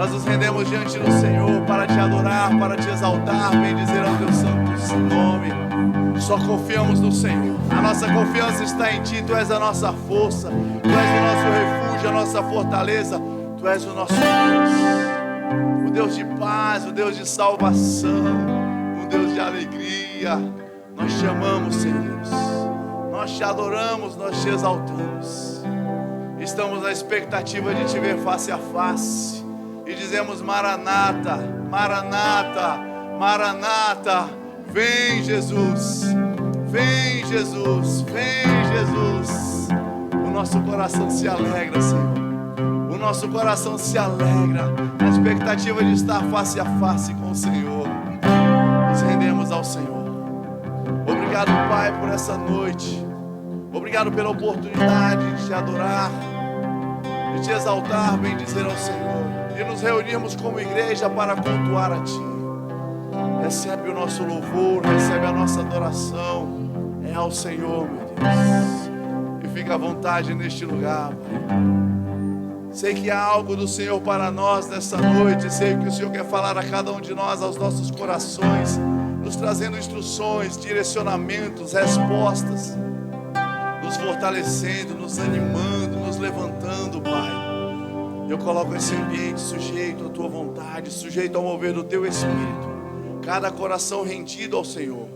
Nós nos rendemos diante do Senhor para te adorar, para te exaltar, bendizer ao teu santo nome. Só confiamos no Senhor. A nossa confiança está em Ti. Tu és a nossa força, Tu és o nosso refúgio, a nossa fortaleza. Tu és o nosso Deus, o Deus de paz, o Deus de salvação, o Deus de alegria. Nós te amamos, Senhor. Nós te adoramos, nós te exaltamos. Estamos na expectativa de te ver face a face. E dizemos: Maranata, Maranata, Maranata. Vem, Jesus. Vem, Jesus. Vem, Jesus. O nosso coração se alegra, Senhor. O nosso coração se alegra na expectativa de estar face a face com o Senhor. Nos rendemos ao Senhor. Obrigado, Pai, por essa noite. Obrigado pela oportunidade de te adorar, de te exaltar, bendizer ao Senhor, de nos reunirmos como igreja para cultuar a Ti. Recebe o nosso louvor, recebe a nossa adoração. É ao Senhor, meu Deus. E fica à vontade neste lugar, Pai. Sei que há algo do Senhor para nós nessa noite. Sei que o Senhor quer falar a cada um de nós, aos nossos corações, nos trazendo instruções, direcionamentos, respostas, nos fortalecendo, nos animando, nos levantando, Pai. Eu coloco esse ambiente sujeito à Tua vontade, sujeito ao mover do Teu Espírito. Cada coração rendido ao Senhor,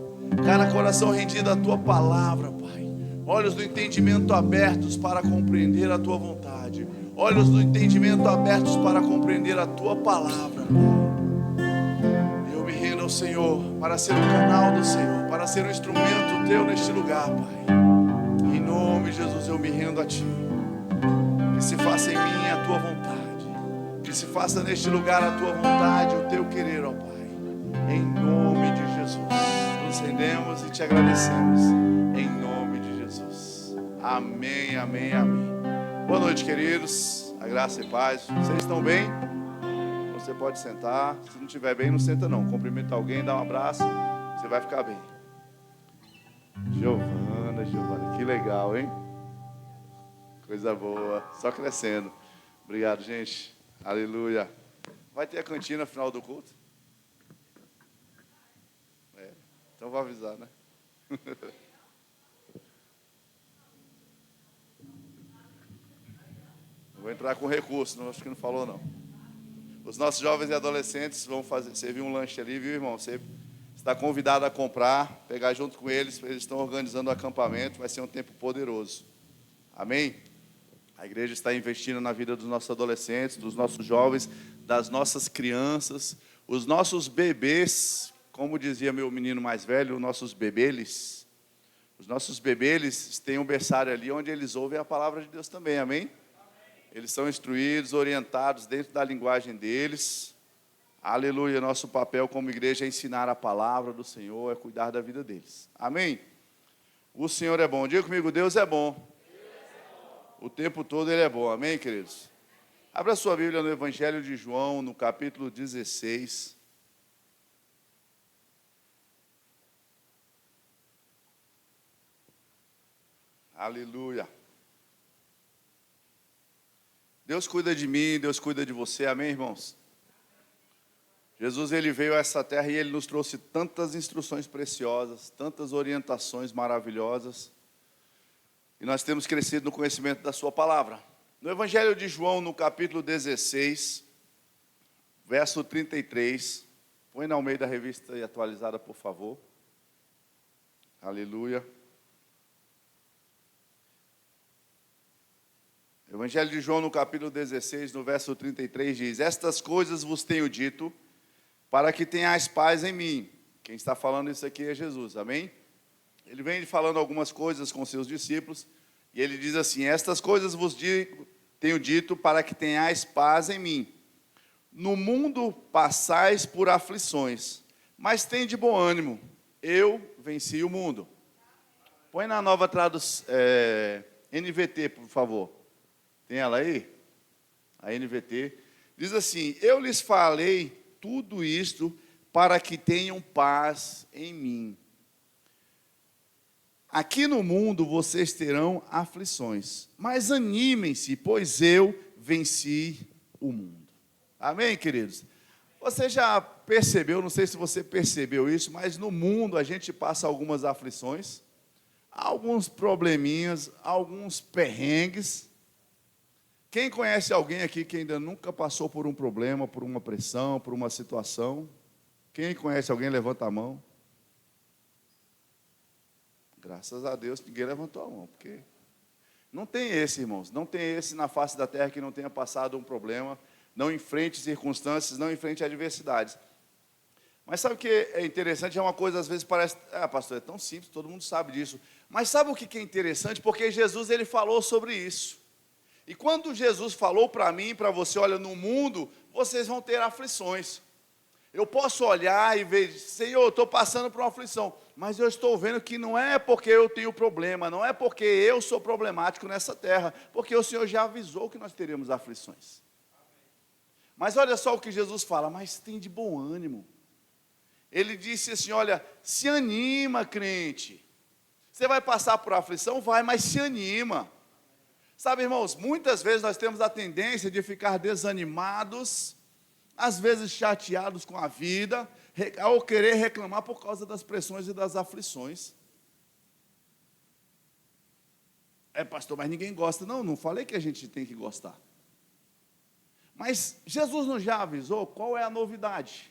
cada coração rendido à Tua palavra, Pai. Olhos do entendimento abertos para compreender a Tua vontade. Olhos do entendimento abertos para compreender a Tua palavra, Pai. Eu me rendo ao Senhor para ser o canal do Senhor, para ser o instrumento Teu neste lugar, Pai. Em nome de Jesus eu me rendo a Ti. Que se faça em mim a Tua vontade. Que se faça neste lugar a Tua vontade, o Teu querer, ó Pai. Em nome de Jesus. Nos rendemos e Te agradecemos. Em nome de Jesus. Amém, amém, amém. Boa noite, queridos. A graça e paz. Vocês estão bem? Você pode sentar. Se não estiver bem, não senta não. Cumprimenta alguém, dá um abraço. Você vai ficar bem. Giovana, que legal, hein? Coisa boa, só crescendo. Obrigado, gente. Aleluia. Vai ter a cantina no final do culto? Então vou avisar, né? Vou entrar com recurso, não, acho que não falou não. Os nossos jovens e adolescentes vão servir um lanche ali, viu, irmão? Você está convidado a comprar, pegar junto com eles. Eles estão organizando o acampamento, vai ser um tempo poderoso. Amém? A igreja está investindo na vida dos nossos adolescentes, dos nossos jovens, das nossas crianças, os nossos bebês, como dizia meu menino mais velho, os nossos bebeles. Os nossos bebeles têm um berçário ali onde eles ouvem a palavra de Deus também, amém? Eles são instruídos, orientados dentro da linguagem deles. Aleluia, nosso papel como igreja é ensinar a palavra do Senhor, é cuidar da vida deles. Amém? O Senhor é bom. Diga comigo, Deus é bom. O tempo todo Ele é bom. Amém, queridos? Abra sua Bíblia no Evangelho de João, no capítulo 16. Aleluia. Deus cuida de mim, Deus cuida de você. Amém, irmãos? Jesus, Ele veio a essa terra e Ele nos trouxe tantas instruções preciosas, tantas orientações maravilhosas. E nós temos crescido no conhecimento da sua palavra. No Evangelho de João, no capítulo 16, verso 33. Põe na Almeida Revista e Atualizada, por favor. Aleluia. Evangelho de João, no capítulo 16, no verso 33, diz: estas coisas vos tenho dito, para que tenhais paz em mim. Quem está falando isso aqui é Jesus, amém? Ele vem falando algumas coisas com seus discípulos, e ele diz assim: estas coisas vos tenho dito, para que tenhais paz em mim. No mundo passais por aflições, mas tende bom ânimo, eu venci o mundo. Põe na nova tradução, NVT, por favor. Tem ela aí? A NVT. Diz assim: eu lhes falei tudo isto para que tenham paz em mim. Aqui no mundo vocês terão aflições, mas animem-se, pois eu venci o mundo. Amém, queridos? Você já percebeu, não sei se você percebeu isso, mas no mundo a gente passa algumas aflições, alguns probleminhas, alguns perrengues. Quem conhece alguém aqui que ainda nunca passou por um problema, por uma pressão, por uma situação? Quem conhece alguém, levanta a mão. Graças a Deus, ninguém levantou a mão, porque não tem esse, irmãos, não tem esse na face da terra que não tenha passado um problema, não enfrente circunstâncias, não enfrente adversidades. Mas sabe o que é interessante? É uma coisa, às vezes parece, pastor, é tão simples, todo mundo sabe disso. Mas sabe o que é interessante? Porque Jesus, ele falou sobre isso. E quando Jesus falou para mim e para você, olha, no mundo, vocês vão ter aflições. Eu posso olhar e ver, Senhor, eu estou passando por uma aflição, mas eu estou vendo que não é porque eu tenho problema, não é porque eu sou problemático nessa terra, porque o Senhor já avisou que nós teríamos aflições. Mas olha só o que Jesus fala, mas tem de bom ânimo. Ele disse assim, olha, se anima, crente. Você vai passar por aflição? Vai, mas se anima. Sabe, irmãos, muitas vezes nós temos a tendência de ficar desanimados, às vezes chateados com a vida, ou querer reclamar por causa das pressões e das aflições. Pastor, mas ninguém gosta. Não falei que a gente tem que gostar. Mas Jesus não já avisou qual é a novidade?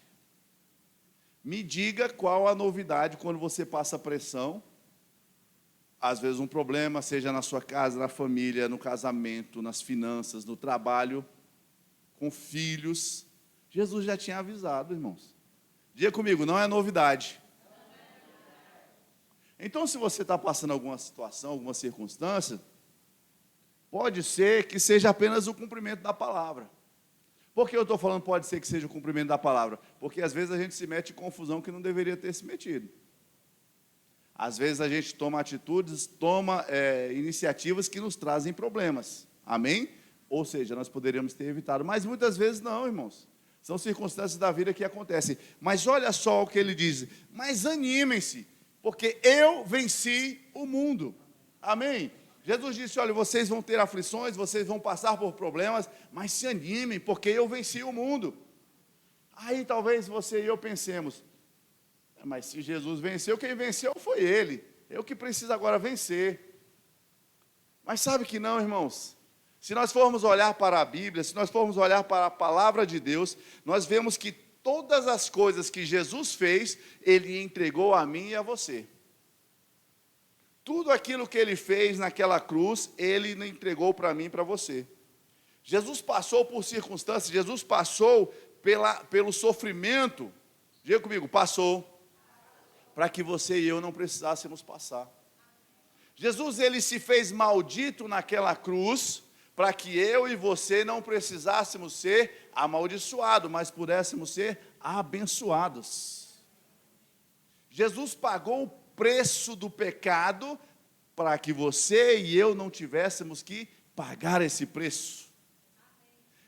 Me diga qual a novidade quando você passa pressão. Às vezes um problema, seja na sua casa, na família, no casamento, nas finanças, no trabalho, com filhos. Jesus já tinha avisado, irmãos. Diga comigo, não é novidade. Então, se você está passando alguma situação, alguma circunstância, pode ser que seja apenas o cumprimento da palavra. Por que eu estou falando pode ser que seja o cumprimento da palavra? Porque às vezes a gente se mete em confusão que não deveria ter se metido. Às vezes a gente toma atitudes, toma iniciativas que nos trazem problemas. Amém? Ou seja, nós poderíamos ter evitado. Mas muitas vezes não, irmãos. São circunstâncias da vida que acontecem. Mas olha só o que ele diz. Mas animem-se, porque eu venci o mundo. Amém? Jesus disse, olha, vocês vão ter aflições, vocês vão passar por problemas, mas se animem, porque eu venci o mundo. Aí talvez você e eu pensemos, mas se Jesus venceu, quem venceu foi ele. Eu que preciso agora vencer. Mas sabe que não, irmãos? Se nós formos olhar para a Bíblia, se nós formos olhar para a palavra de Deus, nós vemos que todas as coisas que Jesus fez, Ele entregou a mim e a você. Tudo aquilo que Ele fez naquela cruz, Ele entregou para mim e para você. Jesus passou por circunstâncias, Jesus passou pelo sofrimento, diga comigo, passou, para que você e eu não precisássemos passar. Jesus, Ele se fez maldito naquela cruz, para que eu e você não precisássemos ser amaldiçoados, mas pudéssemos ser abençoados. Jesus pagou o preço do pecado, para que você e eu não tivéssemos que pagar esse preço.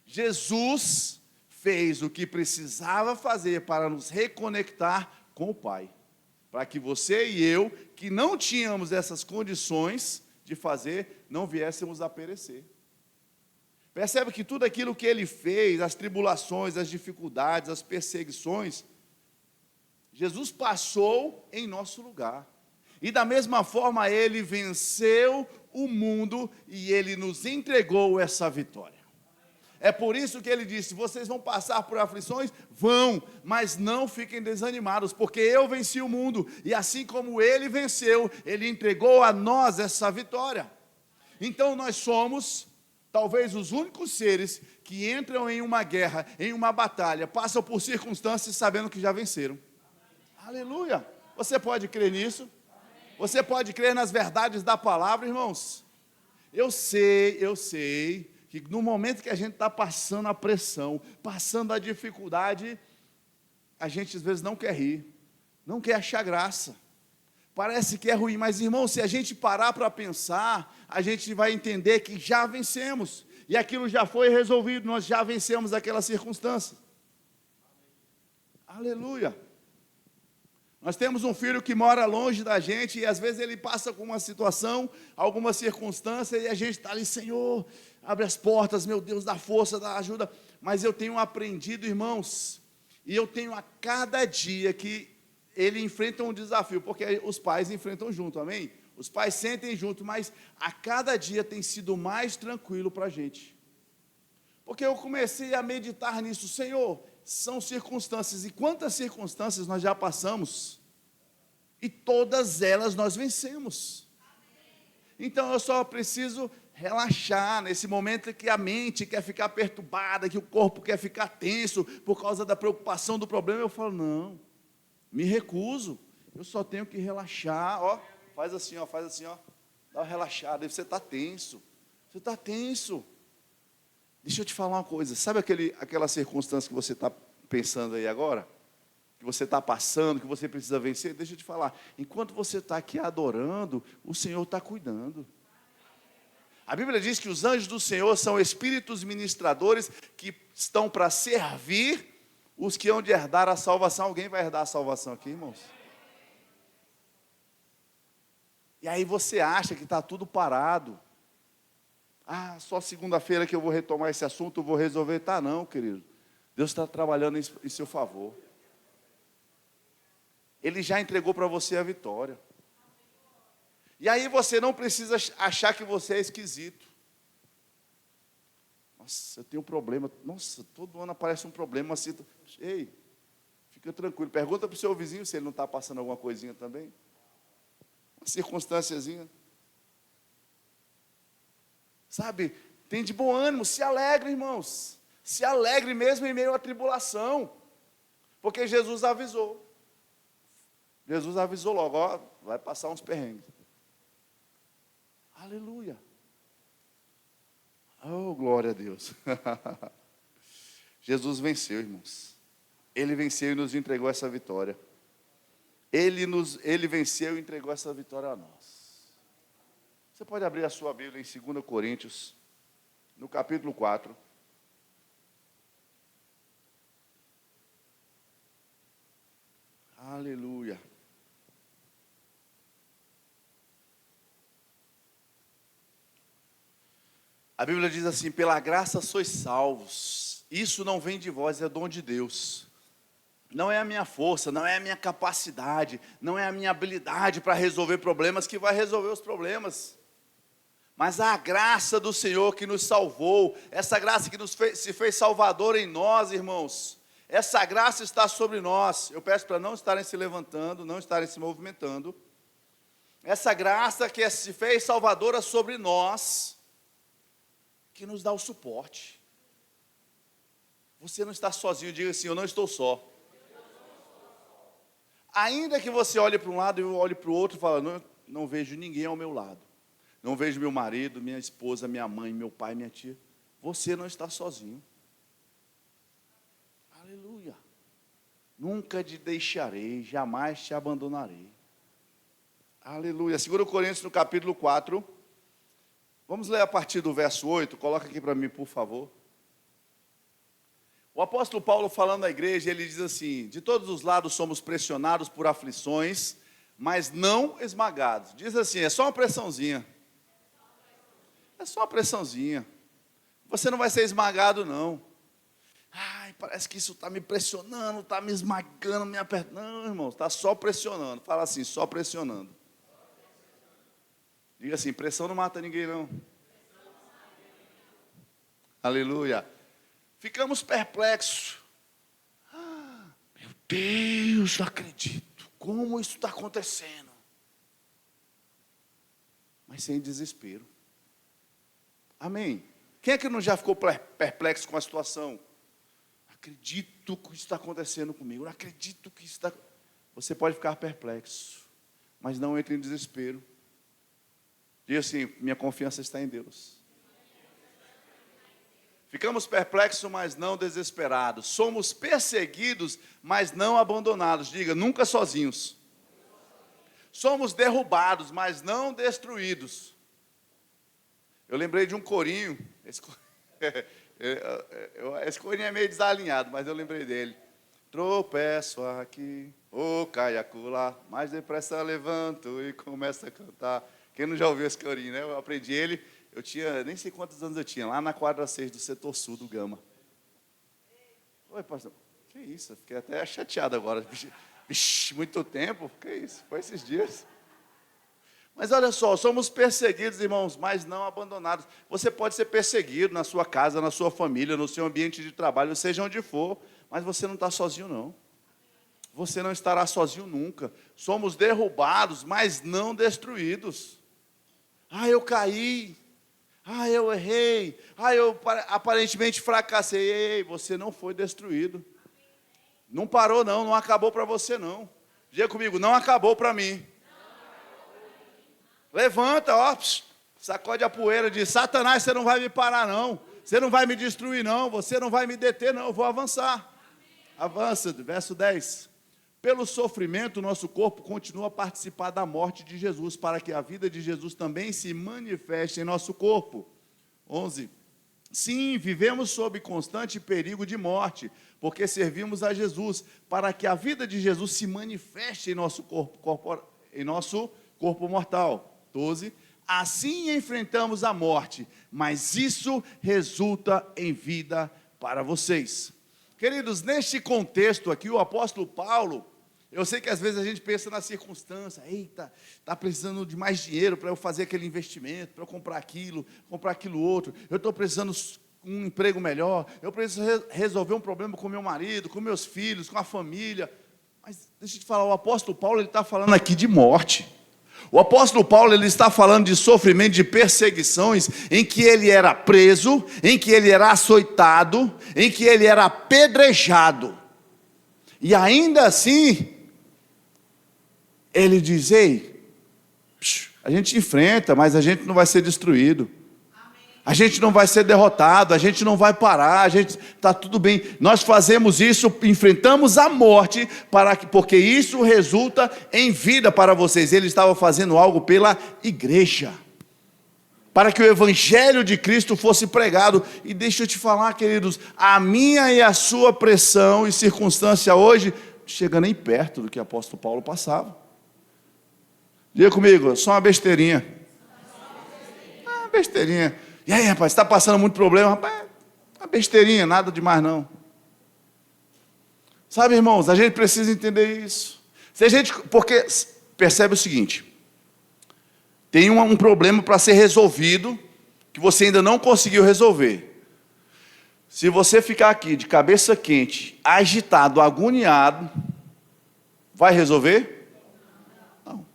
Jesus fez o que precisava fazer para nos reconectar com o Pai, para que você e eu, que não tínhamos essas condições de fazer, não viéssemos a perecer. Percebe que tudo aquilo que Ele fez, as tribulações, as dificuldades, as perseguições, Jesus passou em nosso lugar. E da mesma forma Ele venceu o mundo e Ele nos entregou essa vitória. É por isso que Ele disse, vocês vão passar por aflições? Vão, mas não fiquem desanimados, porque eu venci o mundo. E assim como Ele venceu, Ele entregou a nós essa vitória. Então nós somos talvez os únicos seres que entram em uma guerra, em uma batalha, passam por circunstâncias sabendo que já venceram. Aleluia! Você pode crer nisso? Você pode crer nas verdades da palavra, irmãos? Eu sei que no momento que a gente está passando a pressão, passando a dificuldade, a gente às vezes não quer rir, não quer achar graça. Parece que é ruim, mas irmão, se a gente parar para pensar, a gente vai entender que já vencemos, e aquilo já foi resolvido, nós já vencemos aquela circunstância. Aleluia! Nós temos um filho que mora longe da gente, e às vezes ele passa com uma situação, alguma circunstância, e a gente está ali, Senhor, abre as portas, meu Deus, dá força, dá ajuda, Mas eu tenho aprendido, irmãos, e eu tenho a cada dia que ele enfrenta um desafio, porque os pais enfrentam junto, amém? Os pais sentem junto, mas a cada dia tem sido mais tranquilo para a gente. Porque eu comecei a meditar nisso, Senhor, são circunstâncias, e quantas circunstâncias nós já passamos, e todas elas nós vencemos. Então eu só preciso relaxar nesse momento que a mente quer ficar perturbada, que o corpo quer ficar tenso por causa da preocupação do problema. Eu falo, não, me recuso, eu só tenho que relaxar, ó, faz assim, ó, dá uma relaxada, aí você está tenso, Deixa eu te falar uma coisa, sabe aquela circunstância que você está pensando aí agora? Que você está passando, que você precisa vencer? Deixa eu te falar, enquanto você está aqui adorando, o Senhor está cuidando. A Bíblia diz que os anjos do Senhor são espíritos ministradores que estão para servir os que hão de herdar a salvação. Alguém vai herdar a salvação aqui, irmãos? E aí você acha que está tudo parado. Ah, só segunda-feira que eu vou retomar esse assunto, eu vou resolver. Tá não, querido. Deus está trabalhando em seu favor. Ele já entregou para você a vitória. E aí você não precisa achar que você é esquisito. Nossa, eu tenho um problema. Nossa, todo ano aparece um problema assim. Ei, fica tranquilo. Pergunta para o seu vizinho se ele não está passando alguma coisinha também. Uma circunstânciazinha. Sabe, tem de bom ânimo, se alegre, irmãos. Se alegre mesmo em meio à tribulação. Porque Jesus avisou. Jesus avisou logo, ó, vai passar uns perrengues. Aleluia. Oh, glória a Deus. Jesus venceu, irmãos. Ele venceu e nos entregou essa vitória. Ele venceu e entregou essa vitória a nós. Você pode abrir a sua Bíblia em 2 Coríntios, no capítulo 4. Aleluia. A Bíblia diz assim, pela graça sois salvos. Isso não vem de vós, é dom de Deus. Não é a minha força, não é a minha capacidade, não é a minha habilidade para resolver problemas que vai resolver os problemas. Mas a graça do Senhor que nos salvou, essa graça que se fez salvador em nós, irmãos, essa graça está sobre nós. Eu peço para não estarem se levantando, não estarem se movimentando. Essa graça que se fez salvadora sobre nós, que nos dá o suporte. Você não está sozinho, diga assim, eu não estou só. Ainda que você olhe para um lado e eu olhe para o outro e fale, não vejo ninguém ao meu lado. Não vejo meu marido, minha esposa, minha mãe, meu pai, minha tia. Você não está sozinho. Aleluia. Nunca te deixarei, jamais te abandonarei. Aleluia. 2 Coríntios no capítulo 4. Vamos ler a partir do verso 8. Coloca aqui para mim, por favor. O apóstolo Paulo falando à igreja, ele diz assim, de todos os lados somos pressionados por aflições, mas não esmagados. Diz assim, é só uma pressãozinha. É só uma pressãozinha. Você não vai ser esmagado, não. Ai, parece que isso está me pressionando, está me esmagando, me apertando. Não, irmão, está só pressionando. Fala assim, só pressionando. Diga assim, pressão não mata ninguém, não. Aleluia. Ficamos perplexos. Meu Deus, não acredito. Como isso está acontecendo? Mas sem desespero. Amém. Quem é que não já ficou perplexo com a situação? Não acredito que isso está acontecendo comigo. Não acredito que isso está... Você pode ficar perplexo, mas não entre em desespero. Diga assim, minha confiança está em Deus. Ficamos perplexos, mas não desesperados. Somos perseguidos, mas não abandonados. Diga, nunca sozinhos. Somos derrubados, mas não destruídos. Eu lembrei de um corinho. Esse corinho é meio desalinhado, mas eu lembrei dele. Tropeço aqui, cai acolá, mais depressa levanto e começo a cantar. Quem não já ouviu esse corinho, né? Eu aprendi ele, eu tinha, nem sei quantos anos eu tinha, lá na quadra 6 do setor sul do Gama. Oi, pastor. Que isso? Fiquei até chateado agora. Vixe, muito tempo. Que isso? Foi esses dias. Mas olha só, somos perseguidos, irmãos, mas não abandonados. Você pode ser perseguido na sua casa, na sua família, no seu ambiente de trabalho, seja onde for, mas você não está sozinho, não. Você não estará sozinho nunca. Somos derrubados, mas não destruídos. Eu caí. Eu errei. Eu aparentemente fracassei. Ei, você não foi destruído. Não parou, não. Não acabou para você, não. Diga comigo, não acabou para mim. Levanta, sacode a poeira, diz: Satanás, você não vai me parar, não. Você não vai me destruir, não. Você não vai me deter, não. Eu vou avançar. Avança, verso 10. Pelo sofrimento, nosso corpo continua a participar da morte de Jesus, para que a vida de Jesus também se manifeste em nosso corpo. 11. Sim, vivemos sob constante perigo de morte, porque servimos a Jesus, para que a vida de Jesus se manifeste em nosso corpo mortal. 12. Assim enfrentamos a morte, mas isso resulta em vida para vocês. Queridos, neste contexto aqui, o apóstolo Paulo, eu sei que às vezes a gente pensa na circunstância: eita, está precisando de mais dinheiro para eu fazer aquele investimento, para eu comprar aquilo outro, eu estou precisando de um emprego melhor, eu preciso resolver um problema com meu marido, com meus filhos, com a família. Mas deixa eu te falar, o apóstolo Paulo, ele está falando aqui de morte. O apóstolo Paulo, ele está falando de sofrimento, de perseguições, em que ele era preso, em que ele era açoitado, em que ele era apedrejado. E ainda assim, ele diz: ei, a gente enfrenta, mas a gente não vai ser destruído. A gente não vai ser derrotado, a gente não vai parar, está tudo bem. Nós fazemos isso, enfrentamos a morte, porque isso resulta em vida para vocês. Ele estava fazendo algo pela igreja, para que o evangelho de Cristo fosse pregado. E deixa eu te falar, queridos, a minha e a sua pressão e circunstância hoje, chega nem perto do que o apóstolo Paulo passava. Diga comigo, só uma besteirinha. Uma besteirinha. E aí, rapaz, está passando muito problema? Rapaz, uma besteirinha, nada demais não. Sabe, irmãos, a gente precisa entender isso. Porque percebe o seguinte: tem um problema para ser resolvido, que você ainda não conseguiu resolver. Se você ficar aqui de cabeça quente, agitado, agoniado, vai resolver? Não.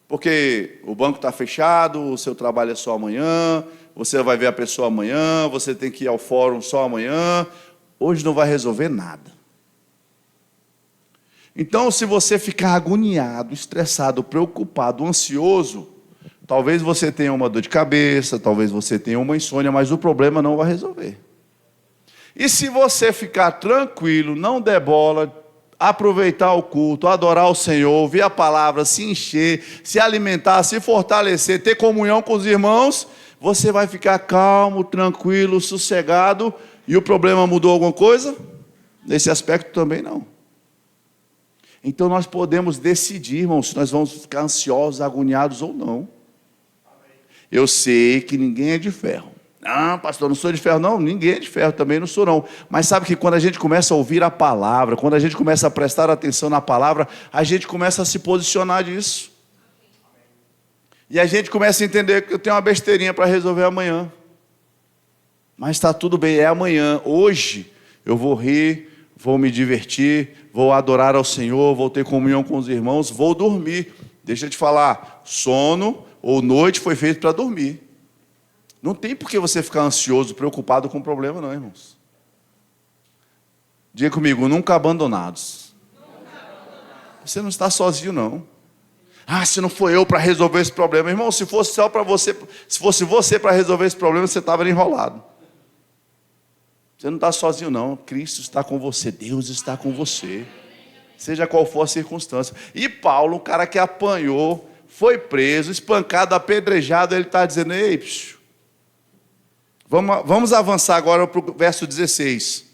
Porque o banco está fechado, o seu trabalho é só amanhã, você vai ver a pessoa amanhã, você tem que ir ao fórum só amanhã. Hoje não vai resolver nada. Então, se você ficar agoniado, estressado, preocupado, ansioso, talvez você tenha uma dor de cabeça, talvez você tenha uma insônia, mas o problema não vai resolver. E se você ficar tranquilo, não der bola, aproveitar o culto, adorar o Senhor, ouvir a palavra, se encher, se alimentar, se fortalecer, ter comunhão com os irmãos, você vai ficar calmo, tranquilo, sossegado. E o problema mudou alguma coisa? Nesse aspecto também não. Então nós podemos decidir, irmãos, se nós vamos ficar ansiosos, agoniados ou não. Eu sei que ninguém é de ferro. Não, pastor, não sou de ferro. Não, ninguém é de ferro, também não sou não. Mas sabe que quando a gente começa a ouvir a palavra, quando a gente começa a prestar atenção na palavra, a gente começa a se posicionar disso. E a gente começa a entender que eu tenho uma besteirinha para resolver amanhã. Mas está tudo bem, é amanhã. Hoje eu vou rir, vou me divertir, vou adorar ao Senhor, vou ter comunhão com os irmãos, vou dormir. Deixa eu te falar, sono ou noite foi feito para dormir. Não tem por que você ficar ansioso, preocupado com o problema não, irmãos. Diga comigo, nunca abandonados. Você não está sozinho não. Se não foi eu para resolver esse problema. Irmão, se fosse só para você, se fosse você para resolver esse problema, você estava enrolado. Você não está sozinho não, Cristo está com você, Deus está com você. Seja qual for a circunstância. E Paulo, o cara que apanhou, foi preso, espancado, apedrejado, ele está dizendo: ei, vamos avançar agora para o verso 16.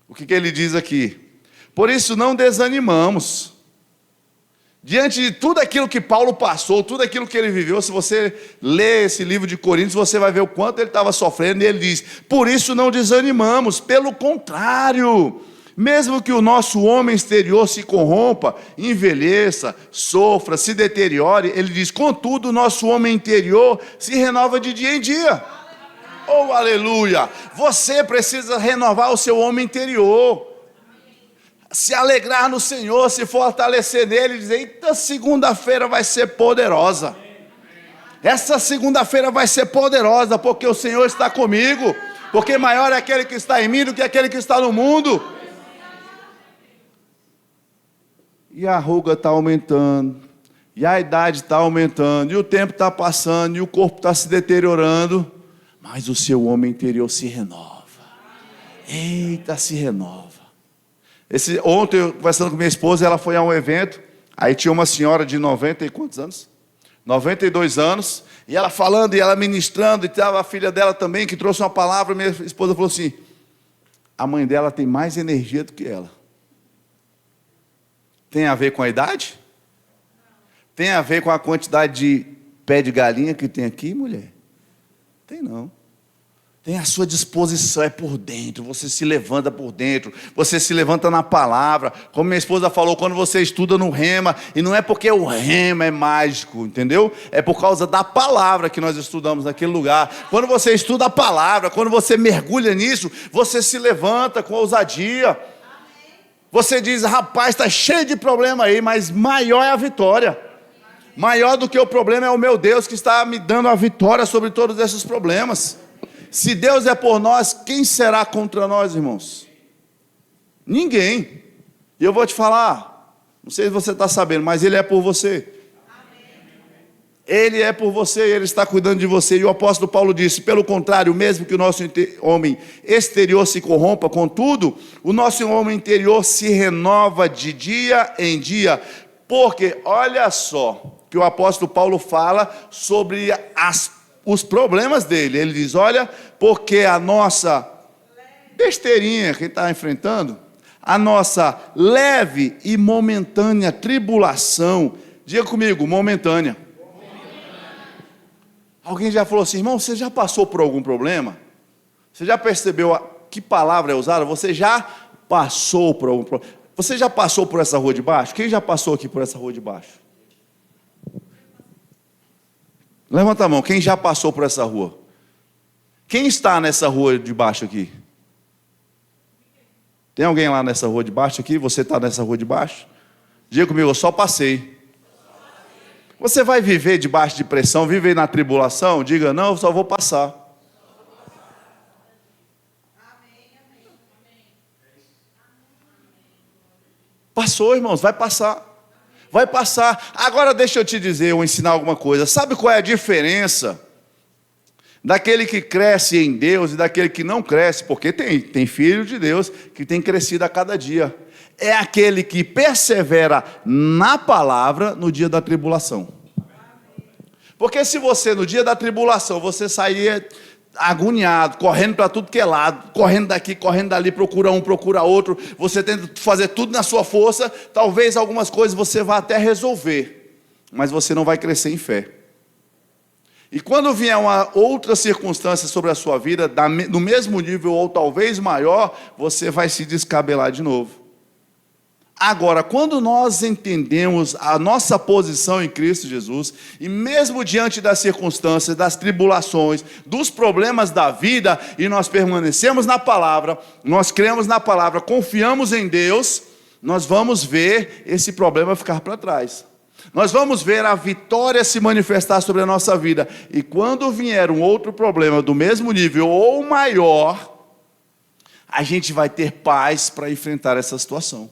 O que ele diz aqui? Por isso não desanimamos. Diante de tudo aquilo que Paulo passou, tudo aquilo que ele viveu, se você ler esse livro de Coríntios, você vai ver o quanto ele estava sofrendo, e ele diz: por isso não desanimamos, pelo contrário, mesmo que o nosso homem exterior se corrompa, envelheça, sofra, se deteriore, ele diz: contudo, o nosso homem interior se renova de dia em dia. Oh, aleluia! Você precisa renovar o seu homem interior, se alegrar no Senhor, se fortalecer nele, e dizer: eita, segunda-feira vai ser poderosa. Essa segunda-feira vai ser poderosa, porque o Senhor está comigo, porque maior é aquele que está em mim do que aquele que está no mundo. E a ruga está aumentando, e a idade está aumentando, e o tempo está passando, e o corpo está se deteriorando, mas o seu homem interior se renova. Eita, se renova. Ontem, eu conversando com minha esposa, ela foi a um evento, aí tinha uma senhora de 90 e quantos anos? 92 anos, e ela falando, e ela ministrando, e estava a filha dela também, que trouxe uma palavra. Minha esposa falou assim: a mãe dela tem mais energia do que ela. Tem a ver com a idade? Tem a ver com a quantidade de pé de galinha que tem aqui, mulher? Tem não. Tem a sua disposição, é por dentro, você se levanta por dentro, você se levanta na palavra, como minha esposa falou, quando você estuda no rema, e não é porque o rema é mágico, entendeu? É por causa da palavra que nós estudamos naquele lugar. Quando você estuda a palavra, quando você mergulha nisso, você se levanta com ousadia. Você diz: rapaz, está cheio de problema aí, mas maior é a vitória. Maior do que o problema é o meu Deus, que está me dando a vitória sobre todos esses problemas. Se Deus é por nós, quem será contra nós, irmãos? Ninguém. E eu vou te falar, não sei se você está sabendo, mas Ele é por você. Ele é por você, Ele está cuidando de você. E o apóstolo Paulo disse: pelo contrário, mesmo que o nosso homem exterior se corrompa, contudo, o nosso homem interior se renova de dia em dia. Porque, olha só, que o apóstolo Paulo fala sobre os problemas dele. Ele diz: olha, porque a nossa besteirinha que está enfrentando, a nossa leve e momentânea tribulação, diga comigo, momentânea. Alguém já falou assim: irmão, você já passou por algum problema? Você já percebeu que palavra é usada? Você já passou por algum problema? Você já passou por essa rua de baixo? Quem já passou aqui por essa rua de baixo? Levanta a mão, quem já passou por essa rua? Quem está nessa rua de baixo aqui? Tem alguém lá nessa rua de baixo aqui? Você está nessa rua de baixo? Diga comigo: eu só passei. Você vai viver debaixo de pressão, viver na tribulação? Diga: não, eu só vou passar. Passou, irmãos, vai passar. Vai passar. Agora deixa eu te dizer, ou ensinar alguma coisa. Sabe qual é a diferença daquele que cresce em Deus e daquele que não cresce? Porque tem filho de Deus que tem crescido a cada dia. É aquele que persevera na palavra no dia da tribulação. Porque se você, no dia da tribulação, você sair agoniado, correndo para tudo que é lado, correndo daqui, correndo dali, procura um, procura outro, você tenta fazer tudo na sua força, talvez algumas coisas você vá até resolver, mas você não vai crescer em fé. E quando vier uma outra circunstância sobre a sua vida, no mesmo nível ou talvez maior, você vai se descabelar de novo. Agora, quando nós entendemos a nossa posição em Cristo Jesus, e mesmo diante das circunstâncias, das tribulações, dos problemas da vida, e nós permanecemos na palavra, nós cremos na palavra, confiamos em Deus, nós vamos ver esse problema ficar para trás. Nós vamos ver a vitória se manifestar sobre a nossa vida. E quando vier um outro problema do mesmo nível ou maior, a gente vai ter paz para enfrentar essa situação.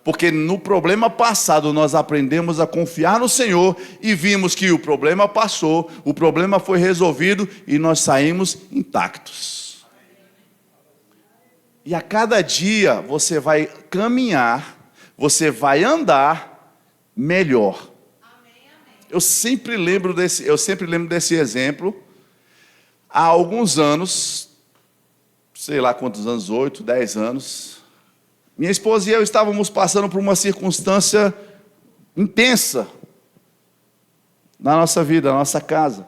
Porque no problema passado nós aprendemos a confiar no Senhor e vimos que o problema passou, o problema foi resolvido e nós saímos intactos. E a cada dia você vai caminhar, você vai andar melhor. Eu sempre lembro desse exemplo. Há alguns anos, sei lá quantos anos, 8, 10 anos, minha esposa e eu estávamos passando por uma circunstância intensa na nossa vida, na nossa casa.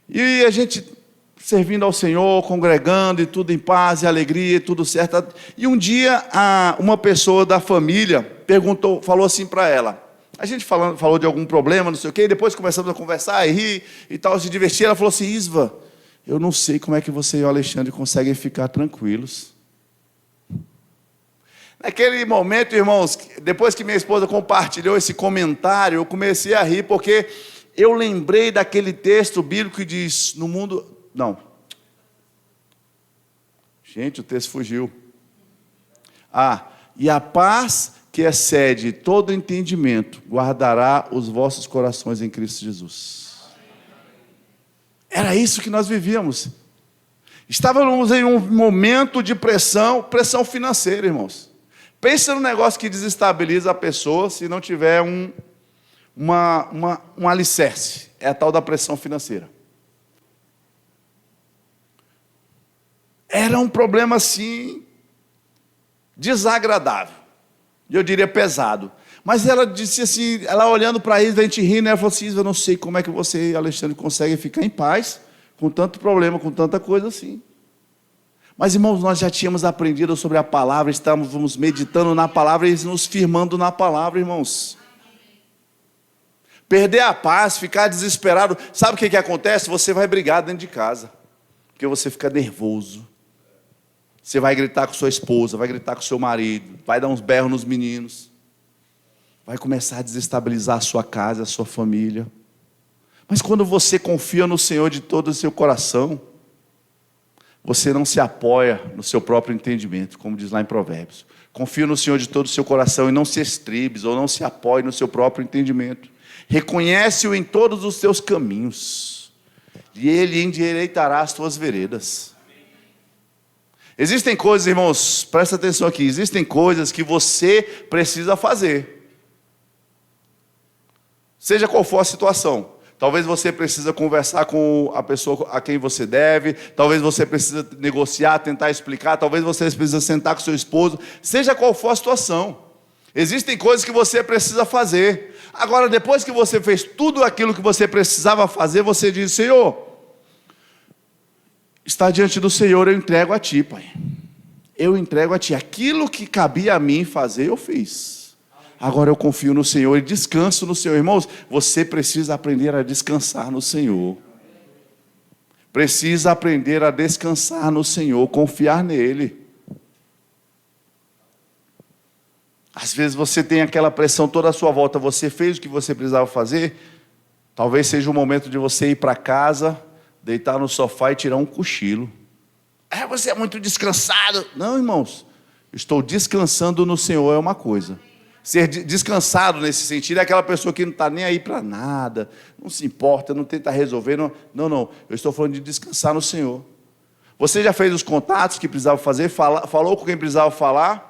E a gente servindo ao Senhor, congregando, e tudo em paz e alegria, e tudo certo. E um dia, uma pessoa da família falou assim para ela. A gente falou de algum problema, não sei o quê, e depois começamos a conversar e rir e tal, se divertir. Ela falou assim: Isva, eu não sei como é que você e o Alexandre conseguem ficar tranquilos. Naquele momento, irmãos, depois que minha esposa compartilhou esse comentário, eu comecei a rir, porque eu lembrei daquele texto bíblico que diz, no mundo... Não. Gente, o texto fugiu. E a paz que excede todo entendimento, guardará os vossos corações em Cristo Jesus. Era isso que nós vivíamos. Estávamos em um momento de pressão financeira, irmãos. Pensa num negócio que desestabiliza a pessoa se não tiver um alicerce. É a tal da pressão financeira. Era um problema assim, desagradável. Eu diria pesado. Mas ela disse assim, ela olhando para Isva, a gente rindo, ela falou assim: Isva, eu não sei como é que você e Alexandre conseguem ficar em paz com tanto problema, com tanta coisa assim. Mas, irmãos, nós já tínhamos aprendido sobre a palavra, estávamos meditando na palavra e nos firmando na palavra, irmãos. Perder a paz, ficar desesperado, sabe o que acontece? Você vai brigar dentro de casa, porque você fica nervoso. Você vai gritar com sua esposa, vai gritar com seu marido, vai dar uns berros nos meninos, vai começar a desestabilizar a sua casa, a sua família. Mas quando você confia no Senhor de todo o seu coração, você não se apoia no seu próprio entendimento, como diz lá em Provérbios. Confia no Senhor de todo o seu coração e não se estribes ou não se apoie no seu próprio entendimento. Reconhece-o em todos os teus caminhos e Ele endireitará as tuas veredas. Existem coisas, irmãos, presta atenção aqui, existem coisas que você precisa fazer. Seja qual for a situação. Talvez você precisa conversar com a pessoa a quem você deve, talvez você precisa negociar, tentar explicar, talvez você precisa sentar com seu esposo, seja qual for a situação. Existem coisas que você precisa fazer. Agora, depois que você fez tudo aquilo que você precisava fazer, você diz: Senhor, está diante do Senhor, eu entrego a Ti, Pai. Eu entrego a Ti. Aquilo que cabia a mim fazer, eu fiz. Agora eu confio no Senhor e descanso no Senhor. Irmãos, você precisa aprender a descansar no Senhor. Precisa aprender a descansar no Senhor, confiar nele. Às vezes você tem aquela pressão toda à sua volta, você fez o que você precisava fazer, talvez seja o momento de você ir para casa, deitar no sofá e tirar um cochilo. Você é muito descansado. Não, irmãos, estou descansando no Senhor é uma coisa. Ser descansado nesse sentido é aquela pessoa que não está nem aí para nada, não se importa, não tenta resolver. Não. Eu estou falando de descansar no Senhor. Você já fez os contatos que precisava fazer, falou com quem precisava falar,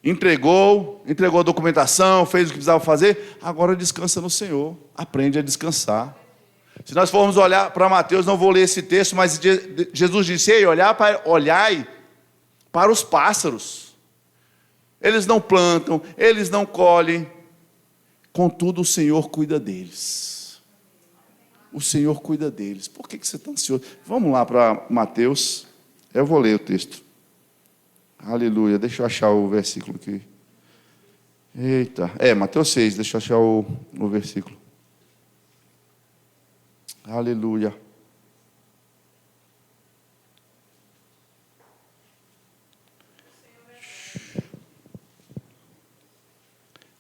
entregou a documentação, fez o que precisava fazer, agora descansa no Senhor, aprende a descansar. Se nós formos olhar para Mateus, não vou ler esse texto, mas Jesus disse: Ei, olhai para os pássaros. Eles não plantam, eles não colhem, contudo o Senhor cuida deles. O Senhor cuida deles. Por que você está ansioso? Vamos lá para Mateus, eu vou ler o texto. Aleluia, deixa eu achar o versículo aqui. Eita, Mateus 6, deixa eu achar o versículo. Aleluia.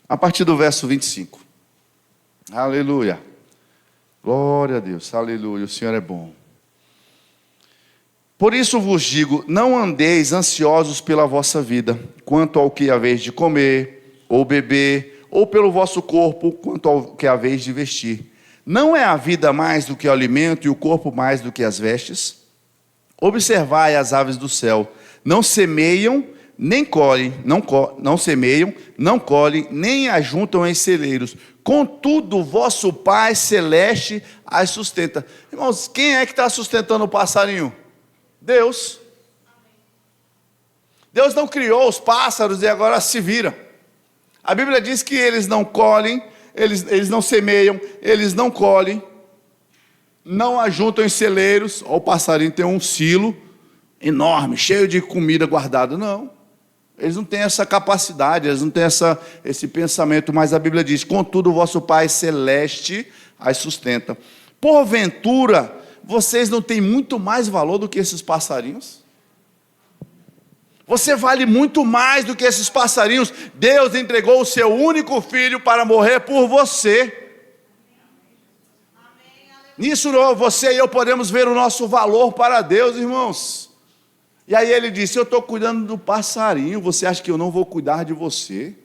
A partir do verso 25. Aleluia. Glória a Deus. Aleluia. O Senhor é bom. Por isso vos digo, não andeis ansiosos pela vossa vida, quanto ao que haveis de comer, ou beber, ou pelo vosso corpo, quanto ao que haveis de vestir. Não é a vida mais do que o alimento, e o corpo mais do que as vestes? Observai as aves do céu, não semeiam, nem colhem, não semeiam, não colhem, nem ajuntam em celeiros. Contudo, o vosso Pai Celeste as sustenta. Irmãos, quem é que está sustentando o passarinho? Deus. Deus não criou os pássaros e agora se vira. A Bíblia diz que eles não colhem, eles não semeiam, eles não colhem, não ajuntam em celeiros. Ó, o passarinho tem um silo enorme, cheio de comida guardada. Não, eles não têm essa capacidade, eles não têm esse pensamento. Mas a Bíblia diz: contudo o vosso Pai Celeste as sustenta. Porventura, vocês não têm muito mais valor do que esses passarinhos? Você vale muito mais do que esses passarinhos. Deus entregou o seu único filho para morrer por você. Nisso você e eu podemos ver o nosso valor para Deus, irmãos. E aí ele disse: eu estou cuidando do passarinho, você acha que eu não vou cuidar de você?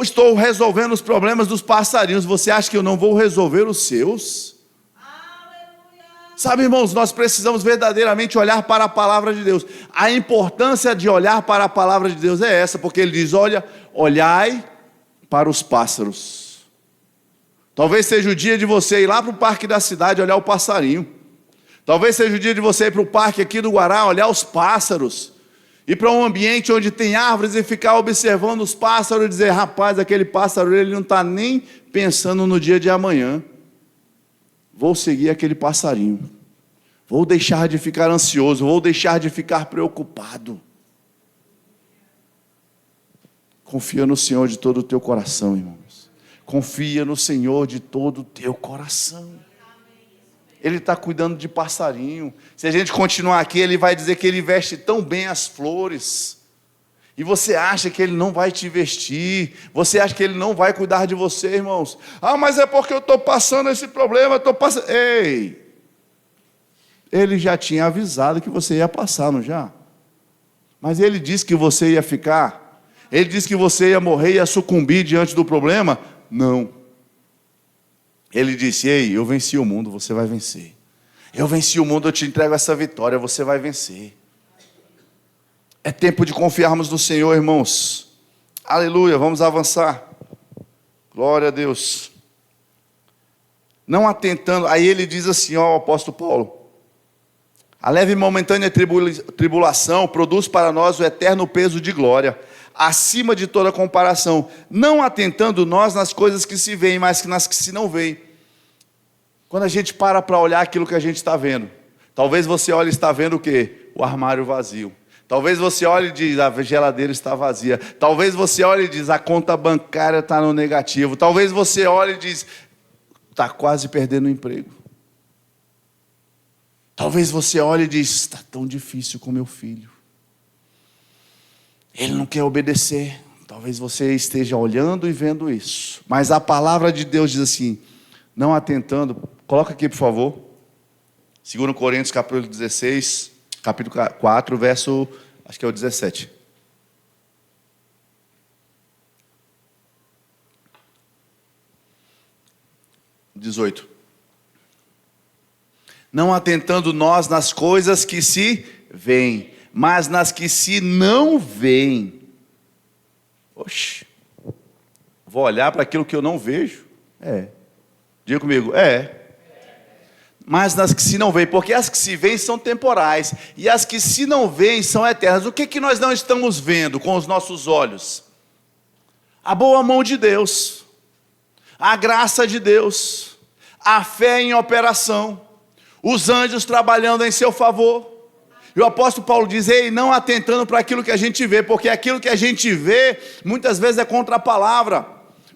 Estou resolvendo os problemas dos passarinhos, você acha que eu não vou resolver os seus? Sabe, irmãos, nós precisamos verdadeiramente olhar para a palavra de Deus. A importância de olhar para a palavra de Deus é essa, porque ele diz: olhai para os pássaros. Talvez seja o dia de você ir lá para o parque da cidade olhar o passarinho. Talvez seja o dia de você ir para o parque aqui do Guará olhar os pássaros. Ir para um ambiente onde tem árvores e ficar observando os pássaros e dizer: rapaz, aquele pássaro ele não está nem pensando no dia de amanhã. Vou seguir aquele passarinho. Vou deixar de ficar ansioso, vou deixar de ficar preocupado. Confia no Senhor de todo o teu coração, irmãos. Confia no Senhor de todo o teu coração. Ele está cuidando de passarinho. Se a gente continuar aqui, ele vai dizer que ele veste tão bem as flores. E você acha que ele não vai te vestir? Você acha que ele não vai cuidar de você, irmãos? Ah, mas é porque eu estou passando esse problema, Ei! Ele já tinha avisado que você ia passar, não já? Mas ele disse que você ia ficar? Ele disse que você ia morrer e ia sucumbir diante do problema? Não. Ele disse: ei, eu venci o mundo, você vai vencer. Eu venci o mundo, eu te entrego essa vitória, você vai vencer. É tempo de confiarmos no Senhor, irmãos. Aleluia, vamos avançar. Glória a Deus. Não atentando, aí ele diz assim, ó, o apóstolo Paulo: a leve e momentânea tribulação produz para nós o eterno peso de glória, acima de toda comparação, não atentando nós nas coisas que se veem, mas nas que se não veem. Quando a gente para olhar aquilo que a gente está vendo, talvez você olhe e está vendo o quê? O armário vazio. Talvez você olhe e diz: a geladeira está vazia. Talvez você olhe e diz: a conta bancária está no negativo. Talvez você olhe e diz: está quase perdendo o emprego. Talvez você olhe e diz: está tão difícil com meu filho. Ele não quer obedecer. Talvez você esteja olhando e vendo isso. Mas a palavra de Deus diz assim, não atentando. Coloca aqui, por favor. 2 Coríntios capítulo 16... capítulo 4, verso, acho que é o 17. Não atentando nós nas coisas que se veem, mas nas que se não veem. Oxe, vou olhar para aquilo que eu não vejo? Diga comigo, mas nas que se não veem, porque as que se veem são temporais, e as que se não veem são eternas. O que nós não estamos vendo com os nossos olhos? A boa mão de Deus, a graça de Deus, a fé em operação, os anjos trabalhando em seu favor. E o apóstolo Paulo diz: ei, não atentando para aquilo que a gente vê, porque aquilo que a gente vê, muitas vezes é contra a palavra,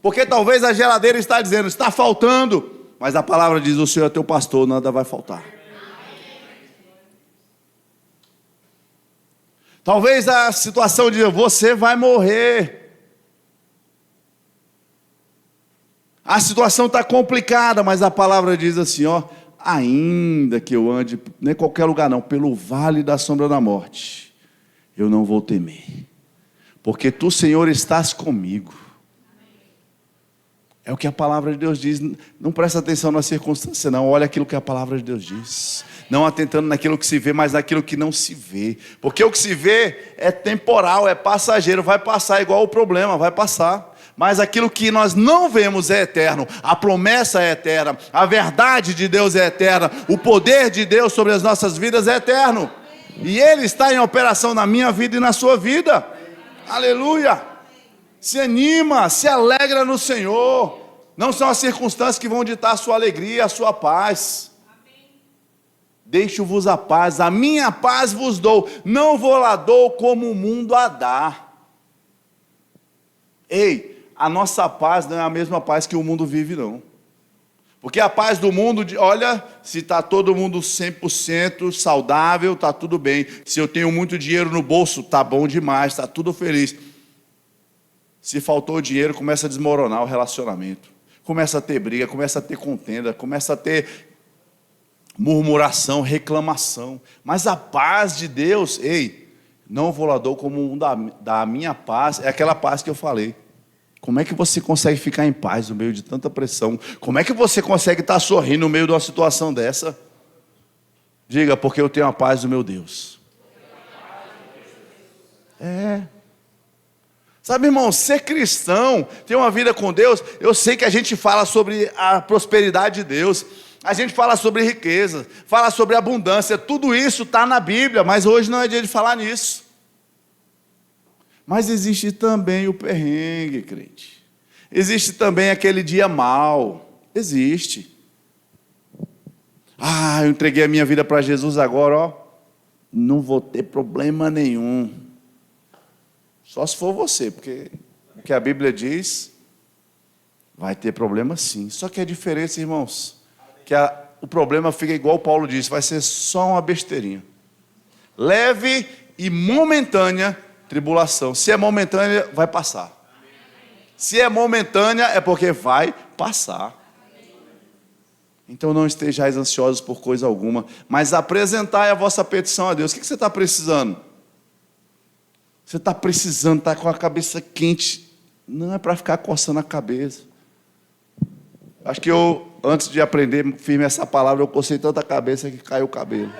porque talvez a geladeira está dizendo, está faltando, mas a palavra diz: o Senhor é teu pastor, nada vai faltar. Talvez a situação diz: você vai morrer. A situação está complicada, mas a palavra diz assim, ó: ainda que eu ande, nem qualquer lugar não, pelo vale da sombra da morte, eu não vou temer, porque tu, Senhor, estás comigo. É o que a palavra de Deus diz. Não presta atenção na circunstância, não. Olha aquilo que a palavra de Deus diz. Não atentando naquilo que se vê, mas naquilo que não se vê. Porque o que se vê é temporal, é passageiro. Vai passar igual o problema, vai passar. Mas aquilo que nós não vemos é eterno. A promessa é eterna. A verdade de Deus é eterna. O poder de Deus sobre as nossas vidas é eterno. E Ele está em operação na minha vida e na sua vida. Aleluia. Se anima, se alegra no Senhor. Não são as circunstâncias que vão ditar a sua alegria, a sua paz. Deixo-vos a paz, a minha paz vos dou. Não vou lá dou como o mundo a dá. Ei, a nossa paz não é a mesma paz que o mundo vive, não. Porque a paz do mundo, olha, se está todo mundo 100% saudável, está tudo bem. Se eu tenho muito dinheiro no bolso, está bom demais, está tudo feliz. Se faltou dinheiro, começa a desmoronar o relacionamento. Começa a ter briga, começa a ter contenda, começa a ter murmuração, reclamação. Mas a paz de Deus, ei, não vou lá dou como um da minha paz, é aquela paz que eu falei. Como é que você consegue ficar em paz no meio de tanta pressão? Como é que você consegue estar sorrindo no meio de uma situação dessa? Diga, porque eu tenho a paz do meu Deus. Sabe, irmão, ser cristão, ter uma vida com Deus, eu sei que a gente fala sobre a prosperidade de Deus, a gente fala sobre riqueza, fala sobre abundância, tudo isso está na Bíblia, mas hoje não é dia de falar nisso. Mas existe também o perrengue, crente. Existe também aquele dia mau. Existe. Eu entreguei a minha vida para Jesus agora, ó. Não vou ter problema nenhum. Só se for você, porque o que a Bíblia diz, vai ter problema sim. Só que a diferença, irmãos, que o problema fica igual Paulo disse, vai ser só uma besteirinha. Leve e momentânea tribulação. Se é momentânea, vai passar. Se é momentânea, é porque vai passar. Então não estejais ansiosos por coisa alguma, mas apresentai a vossa petição a Deus. O que você está precisando? Você está precisando, está com a cabeça quente. Não é para ficar coçando a cabeça. Acho que eu, antes de aprender firme essa palavra, eu cocei tanta cabeça que caiu o cabelo.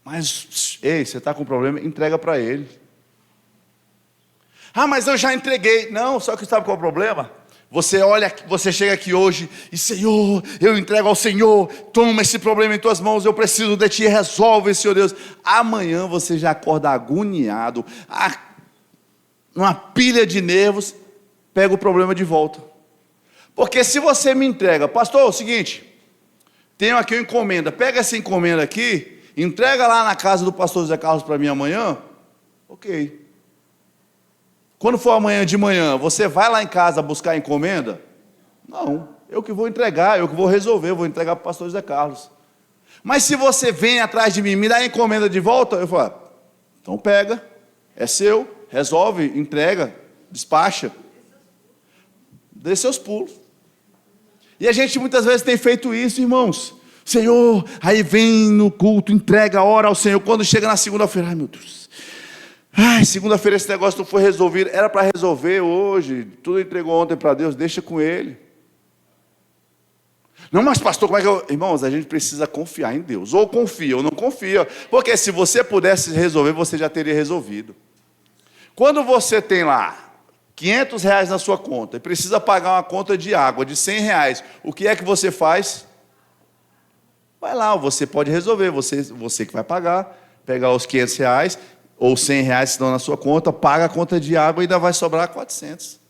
Mas, ei, você está com problema, entrega para Ele. Mas eu já entreguei. Não, só que sabe qual é o problema? Você olha, você chega aqui hoje e Senhor, eu entrego ao Senhor, toma esse problema em tuas mãos, eu preciso de ti, resolve, Senhor Deus. Amanhã você já acorda agoniado, numa pilha de nervos, pega o problema de volta. Porque se você me entrega, pastor, é o seguinte, tenho aqui uma encomenda, pega essa encomenda aqui, entrega lá na casa do pastor José Carlos para mim amanhã, ok. Quando for amanhã de manhã, você vai lá em casa buscar a encomenda? Não, eu que vou entregar, eu que vou resolver, eu vou entregar para o pastor José Carlos. Mas se você vem atrás de mim, me dá a encomenda de volta, eu falo, então pega, é seu, resolve, entrega, despacha. Dê seus pulos. E a gente muitas vezes tem feito isso, irmãos. Senhor, aí vem no culto, entrega a hora ao Senhor. Quando chega na segunda-feira, ai meu Deus, segunda-feira esse negócio não foi resolvido. Era para resolver hoje, tudo entregou ontem para Deus, deixa com Ele. Não, mas pastor, como é que eu... Irmãos, a gente precisa confiar em Deus. Ou confia ou não confia. Porque se você pudesse resolver, você já teria resolvido. Quando você tem lá R$500 na sua conta e precisa pagar uma conta de água de R$100, o que é que você faz? Vai lá, você pode resolver, você que vai pagar, pegar os R$500 ou R$100 que estão na sua conta, paga a conta de água e ainda vai sobrar 400.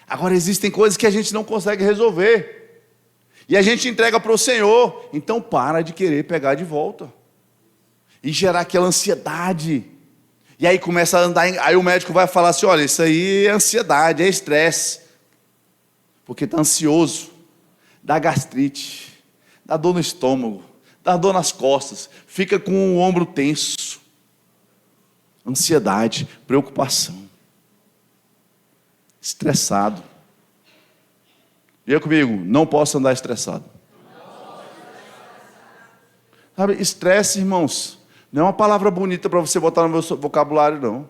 Agora existem coisas que a gente não consegue resolver e a gente entrega para o Senhor, então para de querer pegar de volta e gerar aquela ansiedade. E aí começa a andar, aí o médico vai falar assim, olha, isso aí é ansiedade, é estresse, porque está ansioso, dá gastrite, dá dor no estômago, dá dor nas costas, fica com o ombro tenso, ansiedade, preocupação, estressado. Diga comigo, não posso andar estressado. Sabe, estresse, irmãos, não é uma palavra bonita para você botar no meu vocabulário, não.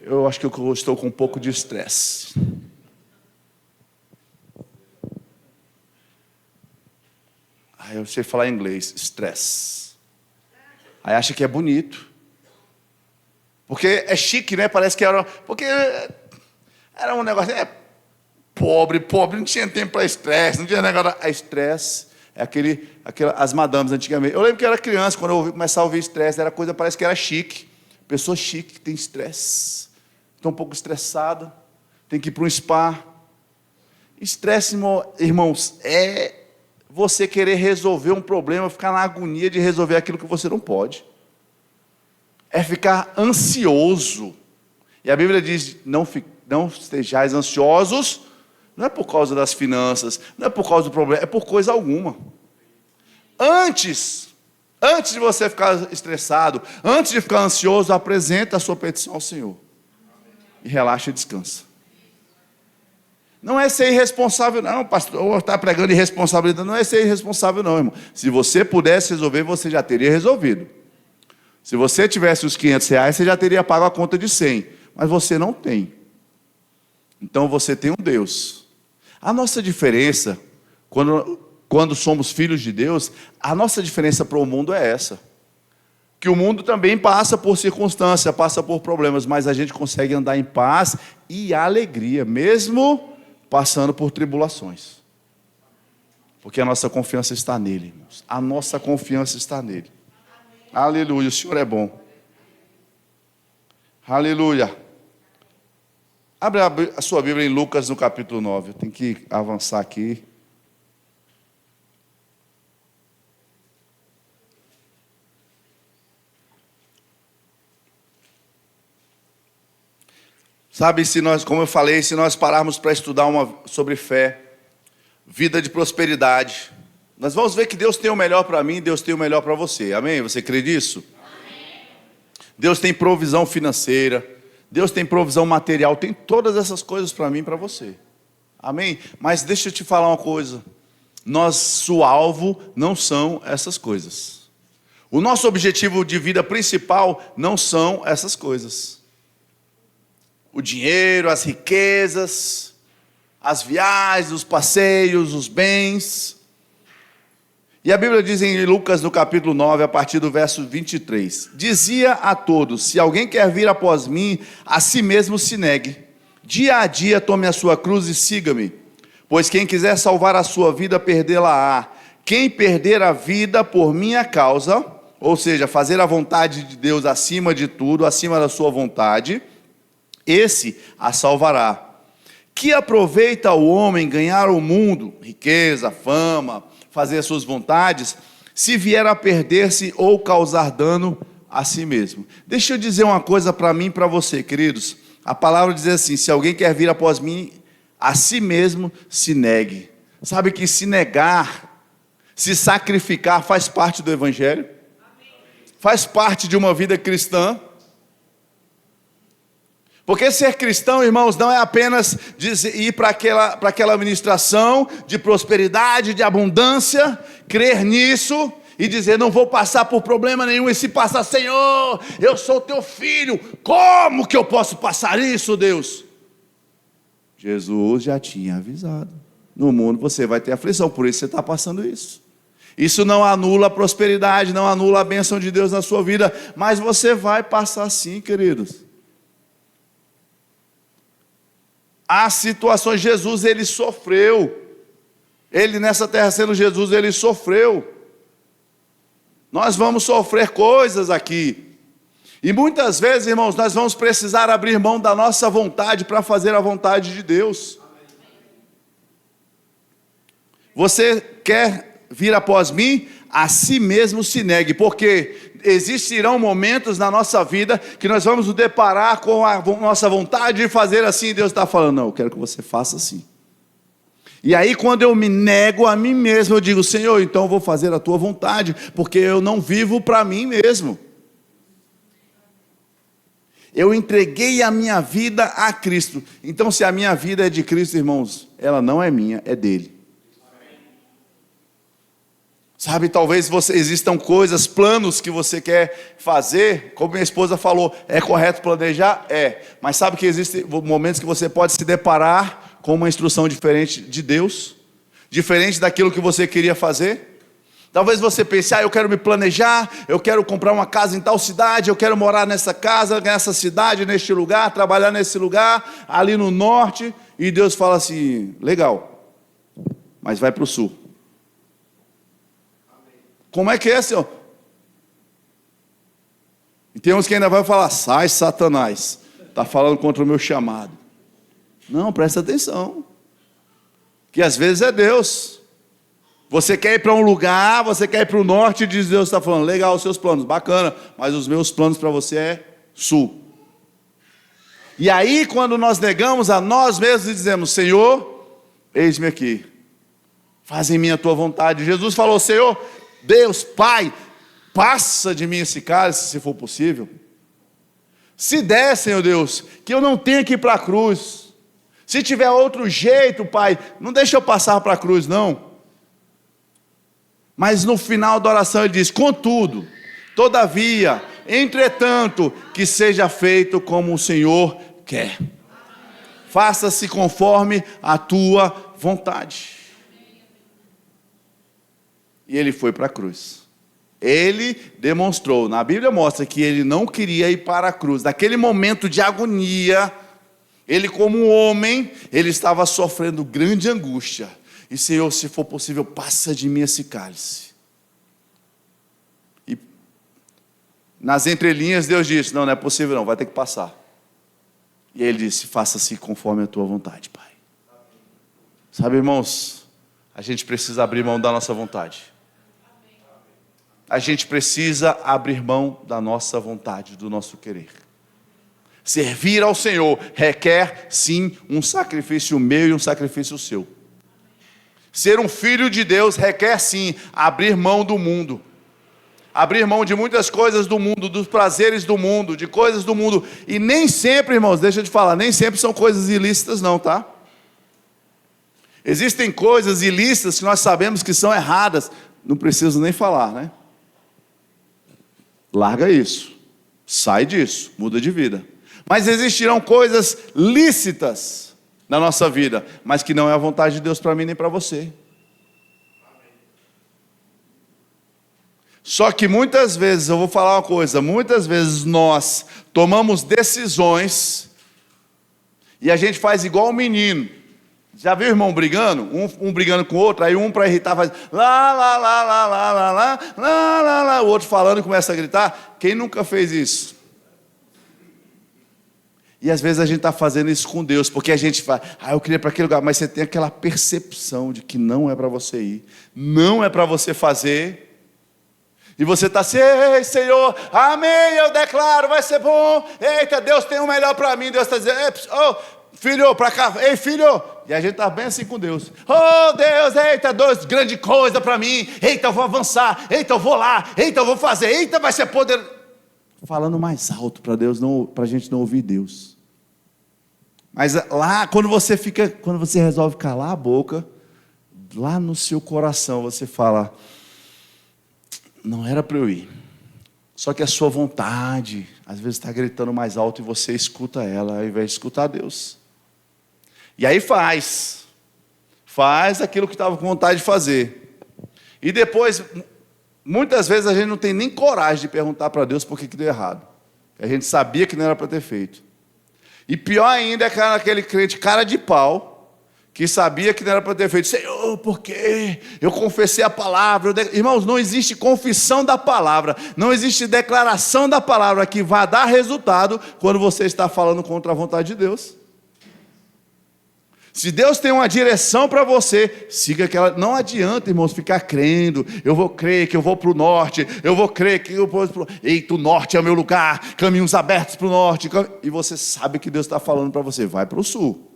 Eu acho que eu estou com um pouco de estresse. Eu sei falar inglês, stress. Aí acha que é bonito. Porque é chique, né? Parece que era... Porque era um negócio... pobre, não tinha tempo para estresse, não tinha negócio... Estresse as madames antigamente. Eu lembro que eu era criança, quando eu começava a ouvir estresse, era coisa, parece que era chique. Pessoa chique que tem estresse, está um pouco estressada, tem que ir para um spa. Estresse, irmãos, é você querer resolver um problema, ficar na agonia de resolver aquilo que você não pode. É ficar ansioso. E a Bíblia diz, não estejais ansiosos, não é por causa das finanças, não é por causa do problema, é por coisa alguma. Antes de você ficar estressado, antes de ficar ansioso, apresenta a sua petição ao Senhor. E relaxa e descansa. Não é ser irresponsável não, pastor, está pregando irresponsabilidade. Não é ser irresponsável não, irmão. Se você pudesse resolver, você já teria resolvido. Se você tivesse os R$500, você já teria pago a conta de 100. Mas você não tem. Então você tem um Deus. A nossa diferença, quando somos filhos de Deus, a nossa diferença para o mundo é essa. Que o mundo também passa por circunstâncias, passa por problemas, mas a gente consegue andar em paz e alegria, mesmo passando por tribulações. Porque a nossa confiança está nele, irmãos. A nossa confiança está nele. Aleluia, o Senhor é bom. Aleluia. Abre a sua Bíblia em Lucas no capítulo 9. Eu tenho que avançar aqui. Sabe, como eu falei, se nós pararmos para estudar sobre fé, vida de prosperidade, nós vamos ver que Deus tem o melhor para mim, Deus tem o melhor para você. Amém? Você crê nisso? Amém. Deus tem provisão financeira, Deus tem provisão material, tem todas essas coisas para mim e para você. Amém? Mas deixa eu te falar uma coisa. Nosso alvo não são essas coisas. O nosso objetivo de vida principal não são essas coisas. O dinheiro, as riquezas, as viagens, os passeios, os bens. E a Bíblia diz em Lucas no capítulo 9, a partir do verso 23. Dizia a todos, se alguém quer vir após mim, a si mesmo se negue. Dia a dia tome a sua cruz e siga-me. Pois quem quiser salvar a sua vida, perdê-la-á. Quem perder a vida por minha causa, ou seja, fazer a vontade de Deus acima de tudo, acima da sua vontade, esse a salvará. Que aproveita o homem ganhar o mundo, riqueza, fama, fazer as suas vontades, se vier a perder-se ou causar dano a si mesmo? Deixa eu dizer uma coisa para mim e para você, queridos. A palavra diz assim, se alguém quer vir após mim, a si mesmo se negue. Sabe que se negar, se sacrificar faz parte do Evangelho? Faz parte de uma vida cristã. Porque ser cristão, irmãos, não é apenas ir para aquela ministração de prosperidade, de abundância, crer nisso e dizer, não vou passar por problema nenhum, e se passar, Senhor, eu sou teu filho, como que eu posso passar isso, Deus? Jesus já tinha avisado, no mundo você vai ter aflição, por isso você está passando isso. Isso não anula a prosperidade, não anula a bênção de Deus na sua vida, mas você vai passar sim, queridos. As situações, Jesus, ele sofreu. Ele nessa terra sendo Jesus, ele sofreu. Nós vamos sofrer coisas aqui. E muitas vezes, irmãos, nós vamos precisar abrir mão da nossa vontade para fazer a vontade de Deus. Você quer vir após mim? A si mesmo se negue, porque existirão momentos na nossa vida que nós vamos nos deparar com a nossa vontade de fazer assim, e Deus está falando, não, eu quero que você faça assim. E aí quando eu me nego a mim mesmo, eu digo, Senhor, então eu vou fazer a tua vontade, porque eu não vivo para mim mesmo. Eu entreguei a minha vida a Cristo. Então se a minha vida é de Cristo, irmãos, ela não é minha, é dele. Sabe, talvez existam coisas, planos que você quer fazer, como minha esposa falou, é correto planejar? É, mas sabe que existem momentos que você pode se deparar com uma instrução diferente de Deus, diferente daquilo que você queria fazer. Talvez você pense, eu quero me planejar, eu quero comprar uma casa em tal cidade, eu quero morar nessa casa, nessa cidade, neste lugar, trabalhar nesse lugar, ali no norte, e Deus fala assim, legal, mas vai para o sul. Como é que é, Senhor? E tem uns que ainda vai falar, sai, Satanás, está falando contra o meu chamado. Não, presta atenção, que às vezes é Deus. Você quer ir para um lugar, você quer ir para o norte, e diz Deus está falando, legal os seus planos, bacana, mas os meus planos para você é sul. E aí quando nós negamos a nós mesmos e dizemos, Senhor, eis-me aqui, faz em mim a tua vontade. Jesus falou, Senhor, Deus, Pai, passa de mim esse cálice, se for possível. Se der, Senhor Deus, que eu não tenha que ir para a cruz. Se tiver outro jeito, Pai, não deixa eu passar para a cruz, não. Mas no final da oração ele diz, contudo, todavia, entretanto, que seja feito como o Senhor quer. Faça-se conforme a tua vontade. E ele foi para a cruz. Ele demonstrou, na Bíblia mostra que ele não queria ir para a cruz. Naquele momento de agonia, ele como um homem, ele estava sofrendo grande angústia. E Senhor, se for possível, passa de mim esse cálice. E nas entrelinhas Deus disse, não é possível não, vai ter que passar. E ele disse, faça-se conforme a tua vontade, Pai. Sabe, irmãos, a gente precisa abrir mão da nossa vontade. A gente precisa abrir mão da nossa vontade, do nosso querer. Servir ao Senhor requer, sim, um sacrifício meu e um sacrifício seu. Ser um filho de Deus requer, sim, abrir mão do mundo. Abrir mão de muitas coisas do mundo, dos prazeres do mundo, de coisas do mundo. E nem sempre, irmãos, deixa eu te falar, nem sempre são coisas ilícitas não, tá? Existem coisas ilícitas que nós sabemos que são erradas. Não preciso nem falar, né? Larga isso, sai disso, muda de vida. Mas existirão coisas lícitas na nossa vida, mas que não é a vontade de Deus para mim nem para você. Só que muitas vezes, eu vou falar uma coisa, muitas vezes nós tomamos decisões e a gente faz igual o menino. Já viu o irmão brigando? Um brigando com o outro, aí um para irritar faz lá, lá, lá, lá, lá, lá, lá, lá, lá, lá, o outro falando e começa a gritar. Quem nunca fez isso? E às vezes a gente está fazendo isso com Deus, porque a gente fala, eu queria ir para aquele lugar, mas você tem aquela percepção de que não é para você ir, não é para você fazer, e você está assim, ei Senhor, amém, eu declaro, vai ser bom, eita, Deus tem o melhor para mim, Deus está dizendo, filho, para cá, ei filho, e a gente está bem assim com Deus, oh Deus, eita, Deus, grande coisa para mim, eita, eu vou avançar, eita, eu vou lá, eita, eu vou fazer, eita, vai ser poderoso. Falando mais alto para Deus, para a gente não ouvir Deus. Mas lá, quando você resolve calar a boca, lá no seu coração você fala, não era para eu ir. Só que a sua vontade, às vezes está gritando mais alto e você escuta ela, ao invés de escutar Deus. E aí faz aquilo que estava com vontade de fazer. E depois, muitas vezes a gente não tem nem coragem de perguntar para Deus por que deu errado. A gente sabia que não era para ter feito. E pior ainda é aquele crente cara de pau, que sabia que não era para ter feito. Senhor, por quê? Eu confessei a palavra. Irmãos, não existe confissão da palavra, não existe declaração da palavra que vá dar resultado quando você está falando contra a vontade de Deus. Se Deus tem uma direção para você, siga aquela. Não adianta, irmãos, ficar crendo. Eu vou crer que eu vou para o norte. Eu vou crer que eu vou para o... Eita, o norte é o meu lugar. Caminhos abertos para o norte. E você sabe que Deus está falando para você. Vai para o sul.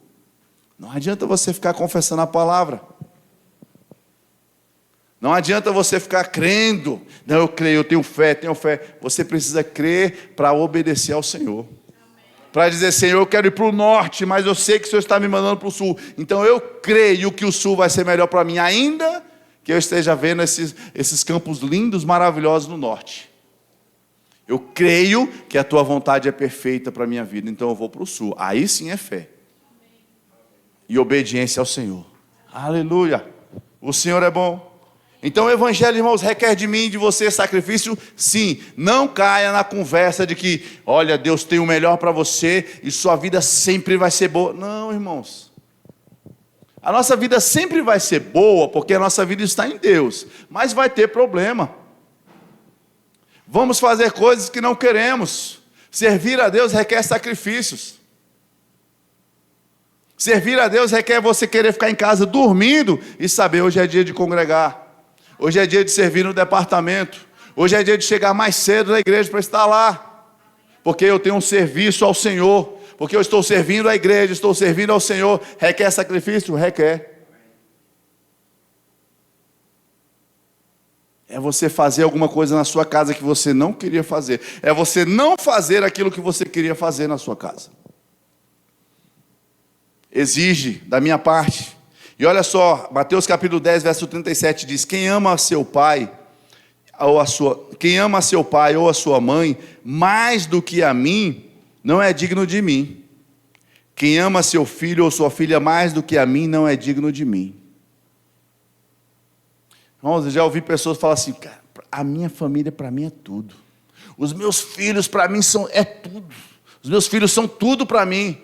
Não adianta você ficar confessando a palavra. Não adianta você ficar crendo. Não, eu creio, eu tenho fé, tenho fé. Você precisa crer para obedecer ao Senhor. Para dizer, Senhor, eu quero ir para o norte, mas eu sei que o Senhor está me mandando para o sul. Então eu creio que o sul vai ser melhor para mim, ainda que eu esteja vendo esses campos lindos, maravilhosos no norte. Eu creio que a tua vontade é perfeita para a minha vida, então eu vou para o sul. Aí sim é fé. E obediência ao Senhor. Aleluia. O Senhor é bom. Então o evangelho, irmãos, requer de mim e de você sacrifício, sim. Não caia na conversa de que, olha, Deus tem o melhor para você e sua vida sempre vai ser boa. Não, irmãos. A nossa vida sempre vai ser boa porque a nossa vida está em Deus. Mas vai ter problema. Vamos fazer coisas que não queremos. Servir a Deus requer sacrifícios. Servir a Deus requer você querer ficar em casa dormindo e saber, hoje é dia de congregar. Hoje é dia de servir no departamento. Hoje é dia de chegar mais cedo na igreja para estar lá. Porque eu tenho um serviço ao Senhor. Porque eu estou servindo a igreja, estou servindo ao Senhor. Requer sacrifício? Requer. É você fazer alguma coisa na sua casa que você não queria fazer. É você não fazer aquilo que você queria fazer na sua casa. Exige da minha parte. E olha só, Mateus capítulo 10, verso 37 diz: quem ama seu pai ou a sua mãe mais do que a mim, não é digno de mim. Quem ama seu filho ou sua filha mais do que a mim, não é digno de mim. Irmãos, eu já ouvi pessoas falar assim: cara, a minha família para mim é tudo. Os meus filhos para mim é tudo. Os meus filhos são tudo para mim.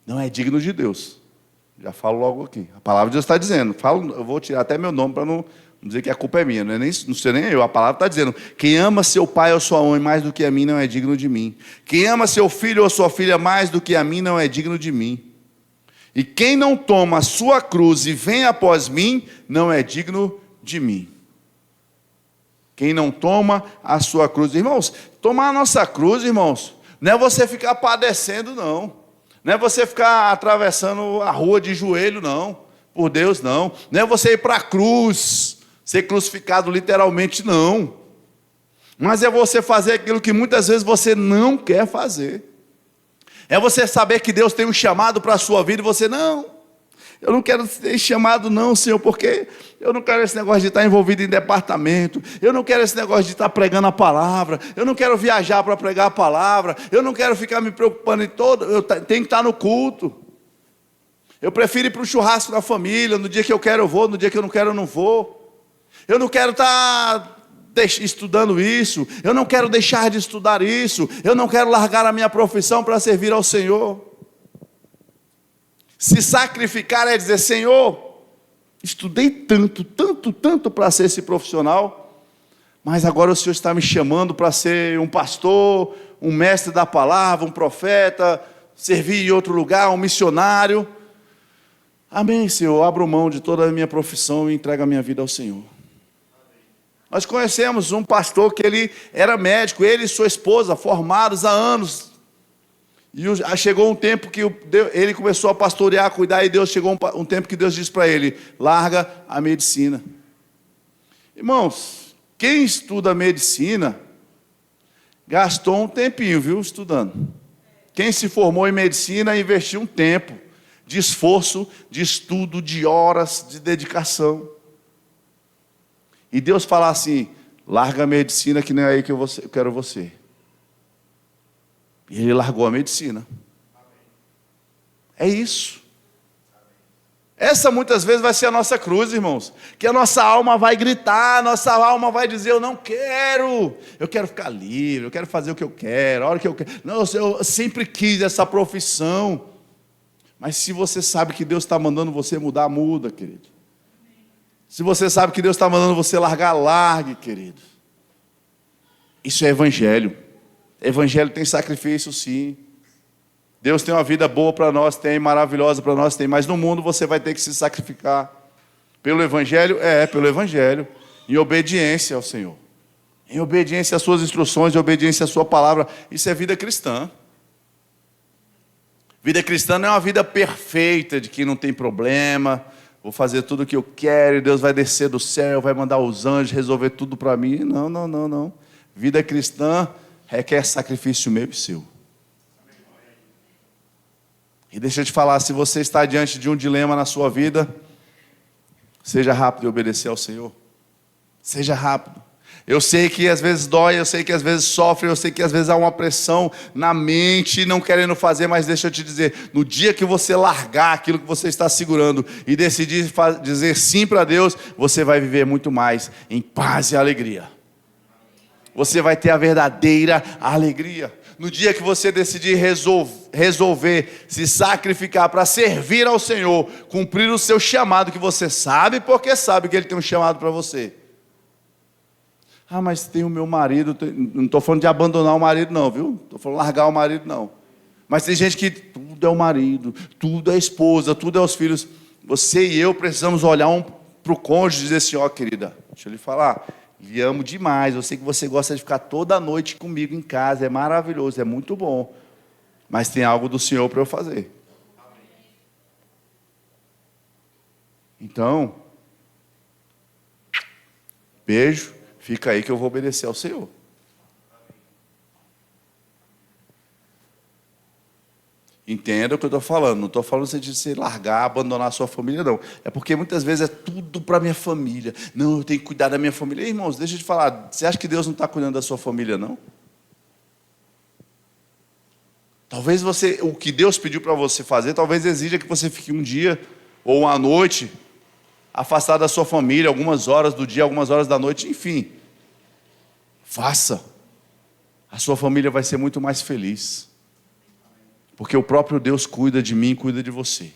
Não é digno de Deus. Já falo logo aqui. A palavra de Deus está dizendo. Eu vou tirar até meu nome para não dizer que a culpa é minha. Não sei nem eu. A palavra está dizendo: quem ama seu pai ou sua mãe mais do que a mim, não é digno de mim. Quem ama seu filho ou sua filha mais do que a mim, não é digno de mim. E quem não toma a sua cruz e vem após mim, não é digno de mim. Quem não toma a sua cruz. Irmãos, tomar a nossa cruz, irmãos, não é você ficar padecendo, não. Não é você ficar atravessando a rua de joelho, não. Por Deus, não. Não é você ir para a cruz, ser crucificado literalmente, não. Mas é você fazer aquilo que muitas vezes você não quer fazer. É você saber que Deus tem um chamado para a sua vida e você, não, eu não quero ter chamado não, Senhor, porque eu não quero esse negócio de estar envolvido em departamento, eu não quero esse negócio de estar pregando a palavra, eu não quero viajar para pregar a palavra, eu não quero ficar me preocupando em todo, eu tenho que estar no culto. Eu prefiro ir para o churrasco da família, no dia que eu quero eu vou, no dia que eu não quero eu não vou. Eu não quero estar estudando isso, eu não quero deixar de estudar isso, eu não quero largar a minha profissão para servir ao Senhor. Se sacrificar é dizer: Senhor, estudei tanto para ser esse profissional, mas agora o Senhor está me chamando para ser um pastor, um mestre da palavra, um profeta, servir em outro lugar, um missionário. Amém, Senhor, eu abro mão de toda a minha profissão e entrego a minha vida ao Senhor. Nós conhecemos um pastor que ele era médico, ele e sua esposa, formados há anos. E chegou um tempo que ele começou a pastorear, cuidar, e Deus chegou um tempo que Deus disse para ele: larga a medicina. Irmãos, quem estuda medicina, gastou um tempinho, viu, estudando. Quem se formou em medicina, investiu um tempo de esforço, de estudo, de horas, de dedicação. E Deus fala assim: larga a medicina, que não é aí que eu quero você. E ele largou a medicina. É isso. Essa muitas vezes vai ser a nossa cruz, irmãos. Que a nossa alma vai gritar, a nossa alma vai dizer: eu não quero. Eu quero ficar livre, eu quero fazer o que eu quero, a hora que eu quero. Não, eu sempre quis essa profissão. Mas se você sabe que Deus está mandando você mudar, muda, querido. Se você sabe que Deus está mandando você largar, largue, querido. Isso é evangelho. Evangelho tem sacrifício, sim. Deus tem uma vida boa para nós, tem, maravilhosa para nós, tem. Mas no mundo você vai ter que se sacrificar. Pelo evangelho? Pelo evangelho. Em obediência ao Senhor. Em obediência às suas instruções, em obediência à sua palavra. Isso é vida cristã. Vida cristã não é uma vida perfeita, de que não tem problema. Vou fazer tudo o que eu quero e Deus vai descer do céu, vai mandar os anjos resolver tudo para mim. Não. Vida cristã requer sacrifício meu e seu. E deixa eu te falar, se você está diante de um dilema na sua vida, seja rápido em obedecer ao Senhor. Seja rápido. Eu sei que às vezes dói, eu sei que às vezes sofre, eu sei que às vezes há uma pressão na mente, não querendo fazer, mas deixa eu te dizer, no dia que você largar aquilo que você está segurando e decidir dizer sim para Deus, você vai viver muito mais em paz e alegria. Você vai ter a verdadeira alegria. No dia que você decidir resolver se sacrificar para servir ao Senhor, cumprir o seu chamado que você sabe, porque sabe que Ele tem um chamado para você. Ah, mas tem o meu marido. Não estou falando de abandonar o marido, não, viu? Não estou falando de largar o marido, não. Mas tem gente que tudo é o marido, tudo é a esposa, tudo é os filhos. Você e eu precisamos olhar para o cônjuge e dizer assim: ó, querida, deixa eu lhe falar, lhe amo demais, eu sei que você gosta de ficar toda noite comigo em casa, é maravilhoso, é muito bom, mas tem algo do Senhor para eu fazer. Então, beijo, fica aí que eu vou obedecer ao Senhor. Entenda o que eu estou falando. Não estou falando de você largar, abandonar a sua família, não. É porque muitas vezes é tudo para a minha família. Não, eu tenho que cuidar da minha família. Ei, irmãos, deixa eu te falar. Você acha que Deus não está cuidando da sua família, não? Talvez o que Deus pediu para você fazer, talvez exija que você fique um dia ou uma noite afastado da sua família, algumas horas do dia, algumas horas da noite, enfim. Faça. A sua família vai ser muito mais feliz. Porque o próprio Deus cuida de mim, cuida de você,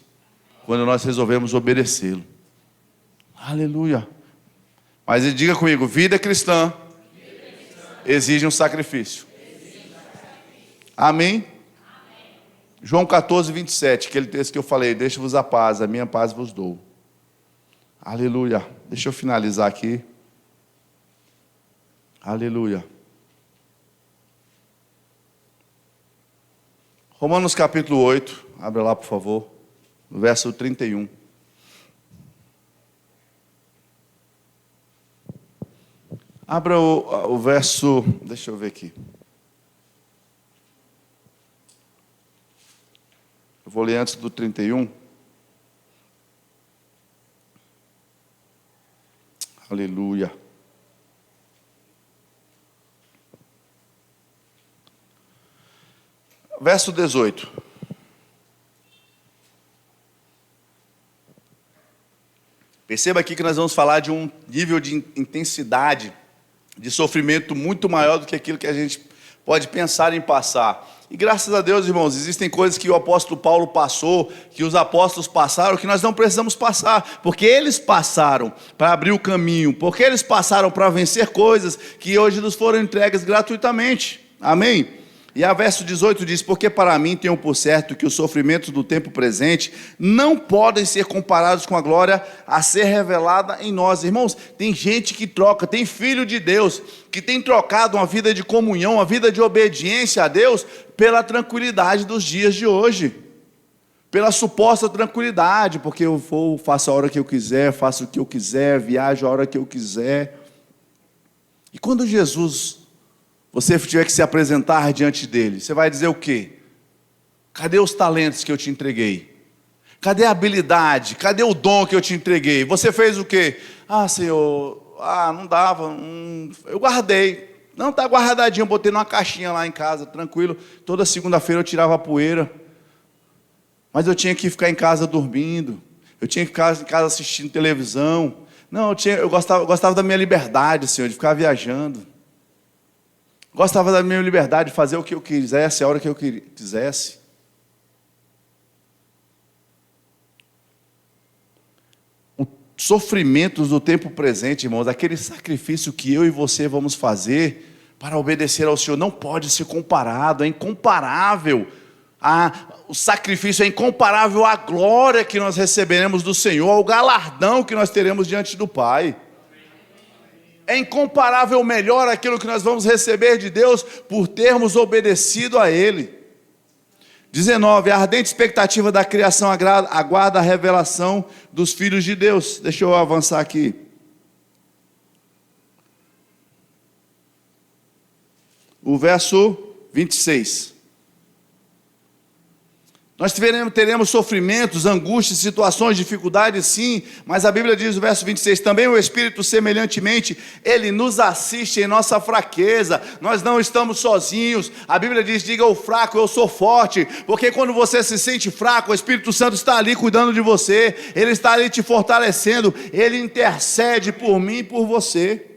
quando nós resolvemos obedecê-lo. Aleluia. Mas diga comigo: vida cristã exige um sacrifício. Amém? João 14, 27, aquele texto que eu falei: deixo-vos a paz, a minha paz vos dou. Aleluia. Deixa eu finalizar aqui. Aleluia. Romanos capítulo 8, abra lá por favor, no verso 31. Abra o verso, deixa eu ver aqui. Eu vou ler antes do 31. Aleluia. Verso 18. Perceba aqui que nós vamos falar de um nível de intensidade, de sofrimento muito maior do que aquilo que a gente pode pensar em passar. E graças a Deus, irmãos, existem coisas que o apóstolo Paulo passou, que os apóstolos passaram, que nós não precisamos passar, porque eles passaram para abrir o caminho, porque eles passaram para vencer coisas que hoje nos foram entregues gratuitamente. Amém? E a verso 18 diz: porque para mim tenho por certo que os sofrimentos do tempo presente não podem ser comparados com a glória a ser revelada em nós. Irmãos, tem gente que troca, tem filho de Deus, que tem trocado uma vida de comunhão, uma vida de obediência a Deus, pela tranquilidade dos dias de hoje. Pela suposta tranquilidade, porque eu vou, faço a hora que eu quiser, faço o que eu quiser, viajo a hora que eu quiser. E quando você tiver que se apresentar diante dele, você vai dizer o quê? Cadê os talentos que eu te entreguei? Cadê a habilidade? Cadê o dom que eu te entreguei? Você fez o quê? Ah, Senhor, não dava, eu guardei. Não, está guardadinho, eu botei numa caixinha lá em casa, tranquilo. Toda segunda-feira eu tirava a poeira. Mas eu tinha que ficar em casa dormindo. Eu tinha que ficar em casa assistindo televisão. Não, eu gostava da minha liberdade, Senhor, de ficar viajando. Gostava da minha liberdade de fazer o que eu quisesse, a hora que eu quisesse. Os sofrimentos do tempo presente, irmãos, aquele sacrifício que eu e você vamos fazer para obedecer ao Senhor, não pode ser comparado, é incomparável. O sacrifício é incomparável à glória que nós receberemos do Senhor, ao galardão que nós teremos diante do Pai. É incomparável melhor aquilo que nós vamos receber de Deus por termos obedecido a Ele. 19, a ardente expectativa da criação aguarda a revelação dos filhos de Deus. Deixa eu avançar aqui. O verso 26. Nós teremos sofrimentos, angústias, situações, dificuldades, sim, mas a Bíblia diz no verso 26, também o Espírito semelhantemente, Ele nos assiste em nossa fraqueza, nós não estamos sozinhos. A Bíblia diz, diga ao fraco, eu sou forte, porque quando você se sente fraco, o Espírito Santo está ali cuidando de você, Ele está ali te fortalecendo, Ele intercede por mim e por você.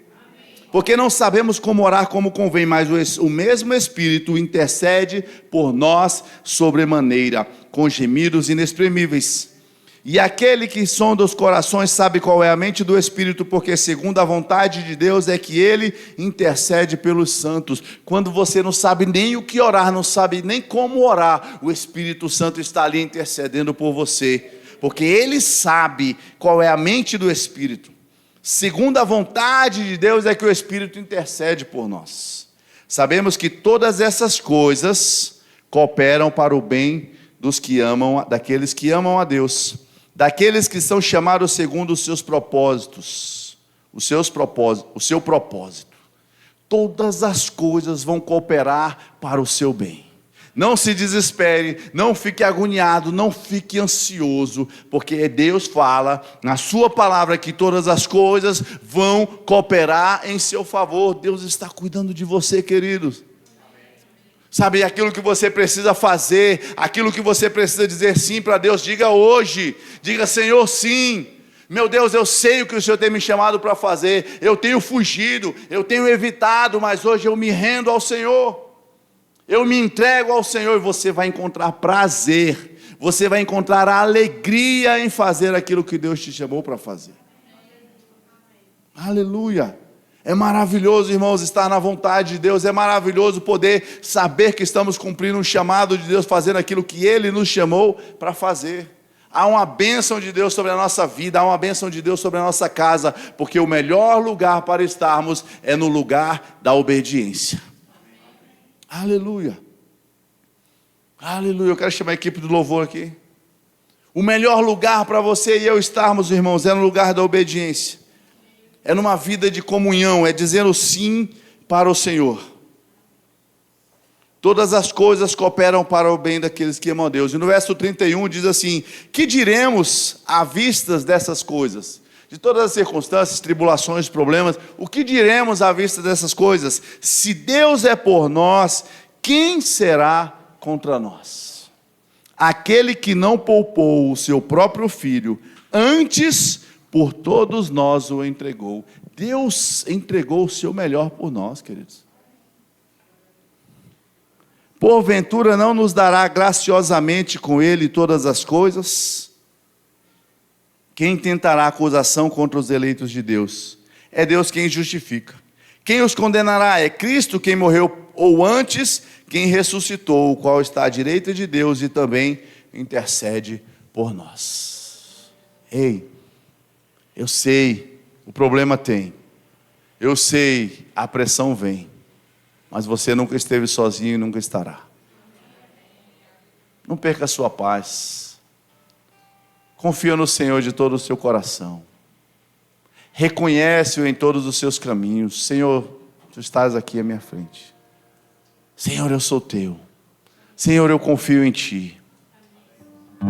Porque não sabemos como orar como convém, mas o mesmo Espírito intercede por nós sobremaneira, com gemidos inexprimíveis. E aquele que sonda os corações sabe qual é a mente do Espírito, porque segundo a vontade de Deus é que Ele intercede pelos santos. Quando você não sabe nem o que orar, não sabe nem como orar, o Espírito Santo está ali intercedendo por você, porque Ele sabe qual é a mente do Espírito. Segundo a vontade de Deus é que o Espírito intercede por nós. Sabemos que todas essas coisas cooperam para o bem dos que amam, daqueles que amam a Deus, daqueles que são chamados segundo os seus propósitos, o seu propósito. Todas as coisas vão cooperar para o seu bem. Não se desespere, não fique agoniado, não fique ansioso, porque Deus fala na sua palavra que todas as coisas vão cooperar em seu favor. Deus está cuidando de você, queridos. Sabe, aquilo que você precisa fazer, aquilo que você precisa dizer sim para Deus, diga hoje, diga: Senhor, sim. Meu Deus, eu sei o que o Senhor tem me chamado para fazer, eu tenho fugido, eu tenho evitado, mas hoje eu me rendo ao Senhor, eu me entrego ao Senhor, e você vai encontrar prazer, você vai encontrar alegria em fazer aquilo que Deus te chamou para fazer. Aleluia! É maravilhoso, irmãos, estar na vontade de Deus. É maravilhoso poder saber que estamos cumprindo um chamado de Deus, fazendo aquilo que Ele nos chamou para fazer. Há uma bênção de Deus sobre a nossa vida, há uma bênção de Deus sobre a nossa casa, porque o melhor lugar para estarmos é no lugar da obediência. Aleluia. Aleluia. Eu quero chamar a equipe do louvor aqui. O melhor lugar para você e eu estarmos, irmãos, é no lugar da obediência. É numa vida de comunhão, é dizendo sim para o Senhor. Todas as coisas cooperam para o bem daqueles que amam a Deus. E no verso 31 diz assim: que diremos à vista dessas coisas? De todas as circunstâncias, tribulações, problemas, o que diremos à vista dessas coisas? Se Deus é por nós, quem será contra nós? Aquele que não poupou o seu próprio filho, antes por todos nós o entregou. Deus entregou o seu melhor por nós, queridos. Porventura não nos dará graciosamente com Ele todas as coisas? Quem tentará acusação contra os eleitos de Deus? É Deus quem justifica. Quem os condenará? É Cristo quem morreu, ou antes, quem ressuscitou, o qual está à direita de Deus e também intercede por nós. Ei, eu sei, o problema tem. Eu sei, a pressão vem. Mas você nunca esteve sozinho e nunca estará. Não perca a sua paz. Confia no Senhor de todo o seu coração. Reconhece-o em todos os seus caminhos. Senhor, tu estás aqui à minha frente. Senhor, eu sou teu. Senhor, eu confio em ti.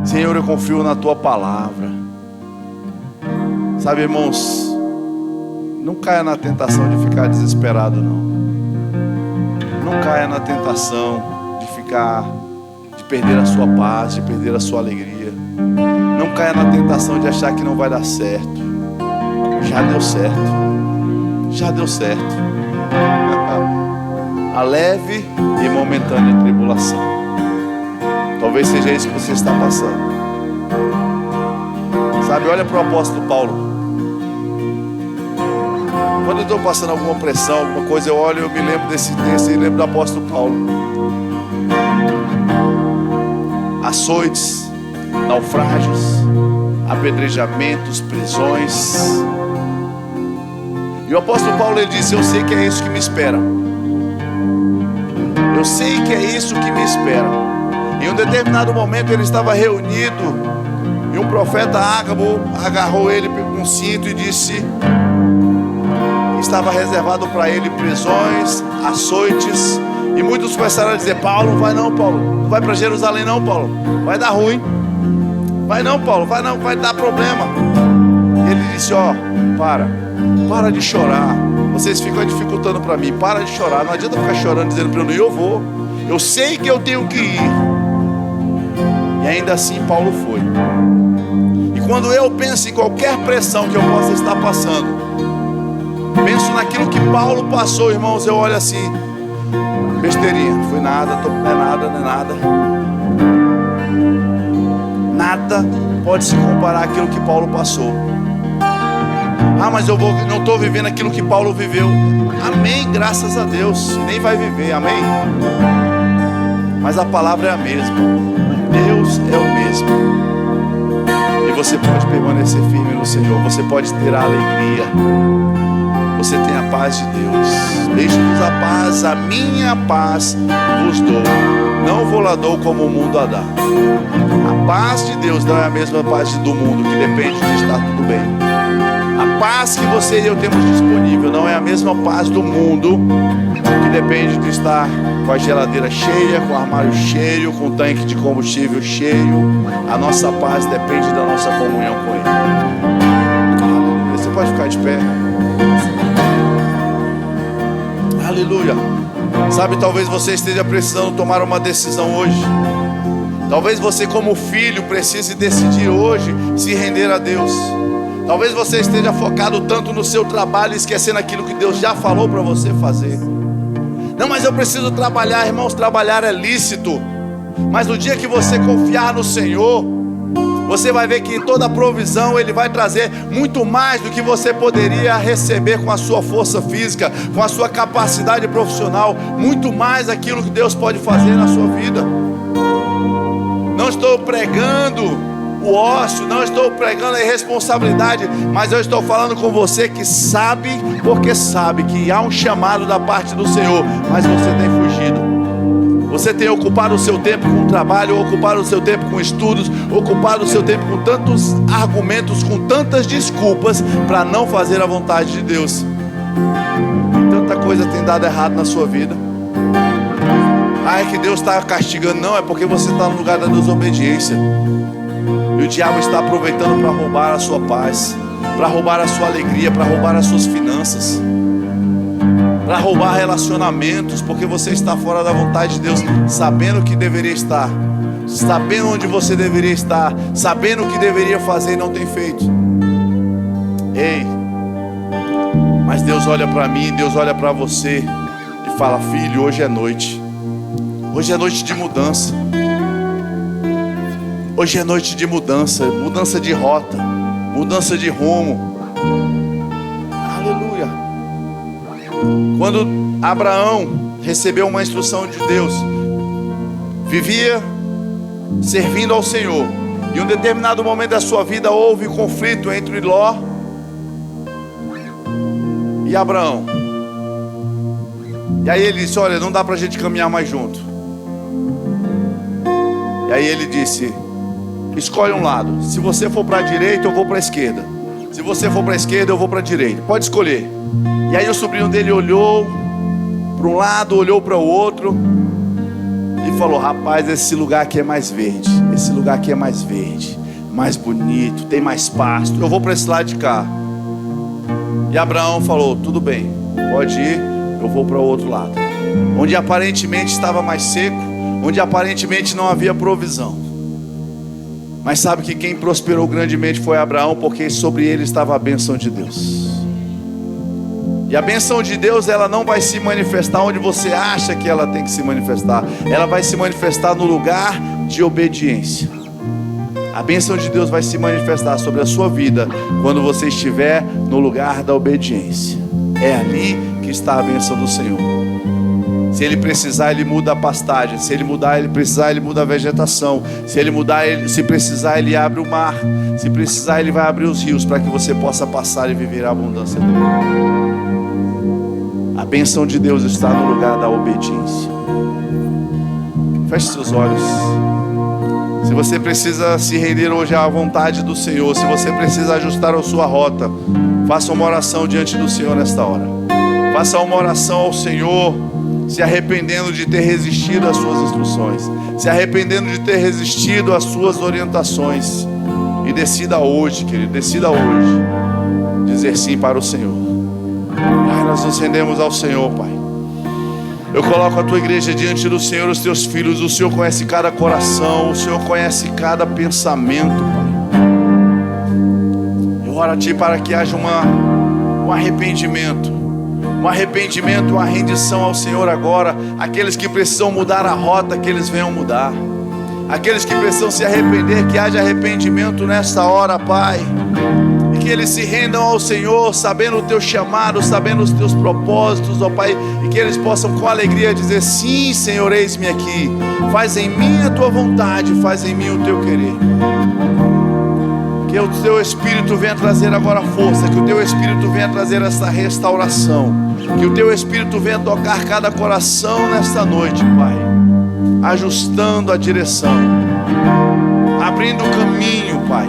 Senhor, eu confio na tua palavra. Sabe, irmãos, não caia na tentação de ficar desesperado, não. Não caia na tentação de perder a sua paz, de perder a sua alegria. Não caia na tentação de achar que não vai dar certo. Já deu certo. Já deu certo. A leve e momentânea tribulação. Talvez seja isso que você está passando. Sabe, olha para o apóstolo Paulo. Quando eu estou passando alguma pressão, alguma coisa, eu olho e eu me lembro desse texto e lembro do apóstolo Paulo. Açoites, naufrágios, apedrejamentos, prisões. E o apóstolo Paulo, ele disse: eu sei que é isso que me espera. Eu sei que é isso que me espera. Em um determinado momento ele estava reunido e um profeta Ágabo agarrou ele com um cinto e disse: estava reservado para ele prisões, açoites. E muitos começaram a dizer: Paulo, não vai não, Paulo. Não vai para Jerusalém não, Paulo. Vai dar ruim. Vai não, Paulo. Vai não, vai dar problema. E ele disse: ó, para de chorar. Vocês ficam dificultando para mim. Para de chorar. Não adianta ficar chorando dizendo para eu não ir. Eu vou. Eu sei que eu tenho que ir. E ainda assim Paulo foi. E quando eu penso em qualquer pressão que eu possa estar passando, penso naquilo que Paulo passou, irmãos, eu olho assim: besteirinha, foi nada, não é nada, não é nada. nada pode se comparar àquilo que Paulo passou. Ah, mas eu não estou vivendo aquilo que Paulo viveu. Amém, graças a Deus. Nem vai viver, amém? Mas a palavra é a mesma. Deus é o mesmo. E você pode permanecer firme no Senhor. Você pode ter a alegria. Você tem a paz de Deus. Deixe-nos a paz, a minha paz vos dou. Não vou lá dou como o mundo a dá. A paz de Deus não é a mesma paz do mundo, que depende de estar tudo bem. A paz que você e eu temos disponível não é a mesma paz do mundo, que depende de estar com a geladeira cheia, com o armário cheio, com o tanque de combustível cheio. A nossa paz depende da nossa comunhão com Ele. Aleluia. Você pode ficar de pé. Aleluia. Sabe, talvez você esteja precisando tomar uma decisão hoje. Talvez você, como filho, precise decidir hoje se render a Deus. Talvez você esteja focado tanto no seu trabalho, esquecendo aquilo que Deus já falou para você fazer. Não, mas eu preciso trabalhar, irmãos. Trabalhar é lícito. Mas no dia que você confiar no Senhor, você vai ver que toda a provisão Ele vai trazer muito mais do que você poderia receber com a sua força física, com a sua capacidade profissional. Muito mais aquilo que Deus pode fazer na sua vida. Não estou pregando o ócio, não estou pregando a irresponsabilidade, mas eu estou falando com você que sabe, porque sabe que há um chamado da parte do Senhor, mas você tem fugido. Você tem ocupado o seu tempo com trabalho, ocupado o seu tempo com estudos, ocupado o seu tempo com tantos argumentos, com tantas desculpas para não fazer a vontade de Deus. E tanta coisa tem dado errado na sua vida. Ah, é que Deus está castigando. Não, é porque você está no lugar da desobediência. E o diabo está aproveitando para roubar a sua paz, para roubar a sua alegria, para roubar as suas finanças, para roubar relacionamentos, porque você está fora da vontade de Deus, sabendo o que deveria estar, sabendo onde você deveria estar, sabendo o que deveria fazer e não tem feito. Ei, mas Deus olha para mim, Deus olha para você e fala: filho, hoje é noite. Hoje é noite de mudança. Hoje é noite de mudança, mudança de rota, mudança de rumo. Aleluia. Quando Abraão recebeu uma instrução de Deus, vivia servindo ao Senhor, e em um determinado momento da sua vida houve conflito entre Ló e Abraão. E aí ele disse: olha, não dá pra gente caminhar mais junto. E aí ele disse: escolhe um lado. Se você for para a direita, eu vou para a esquerda. Se você for para a esquerda, eu vou para a direita. Pode escolher. E aí o sobrinho dele olhou para um lado, olhou para o outro e falou: rapaz, esse lugar aqui é mais verde. Esse lugar aqui é mais verde, mais bonito, tem mais pasto. Eu vou para esse lado de cá. E Abraão falou: tudo bem, pode ir, eu vou para o outro lado. Onde aparentemente estava mais seco, onde aparentemente não havia provisão. Mas sabe que quem prosperou grandemente foi Abraão, porque sobre ele estava a bênção de Deus. E a bênção de Deus, ela não vai se manifestar onde você acha que ela tem que se manifestar. Ela vai se manifestar no lugar de obediência. A bênção de Deus vai se manifestar sobre a sua vida quando você estiver no lugar da obediência. É ali que está a bênção do Senhor. Se Ele precisar, Ele muda a pastagem. Se Ele mudar, Ele precisar, Ele muda a vegetação. Se Ele mudar, se precisar, Ele abre o mar. Se precisar, Ele vai abrir os rios para que você possa passar e viver a abundância dele. A bênção de Deus está no lugar da obediência. Feche seus olhos. Se você precisa se render hoje à vontade do Senhor, se você precisa ajustar a sua rota, faça uma oração diante do Senhor nesta hora. Faça uma oração ao Senhor, se arrependendo de ter resistido às suas instruções, se arrependendo de ter resistido às suas orientações, e decida hoje, querido, decida hoje dizer sim para o Senhor. Pai, nós nos rendemos ao Senhor, Pai. Eu coloco a tua igreja diante do Senhor, os teus filhos. O Senhor conhece cada coração, o Senhor conhece cada pensamento, Pai. Eu oro a Ti para que haja um arrependimento, uma rendição ao Senhor agora. Aqueles que precisam mudar a rota, que eles venham mudar. Aqueles que precisam se arrepender, que haja arrependimento nesta hora, Pai. E que eles se rendam ao Senhor, sabendo o teu chamado, sabendo os teus propósitos, ó Pai. E que eles possam com alegria dizer: sim, Senhor, eis-me aqui. Faz em mim a tua vontade, faz em mim o teu querer. Que o teu Espírito venha trazer agora força, que o teu Espírito venha trazer essa restauração, que o teu Espírito venha tocar cada coração nesta noite, Pai, ajustando a direção, abrindo o caminho, Pai,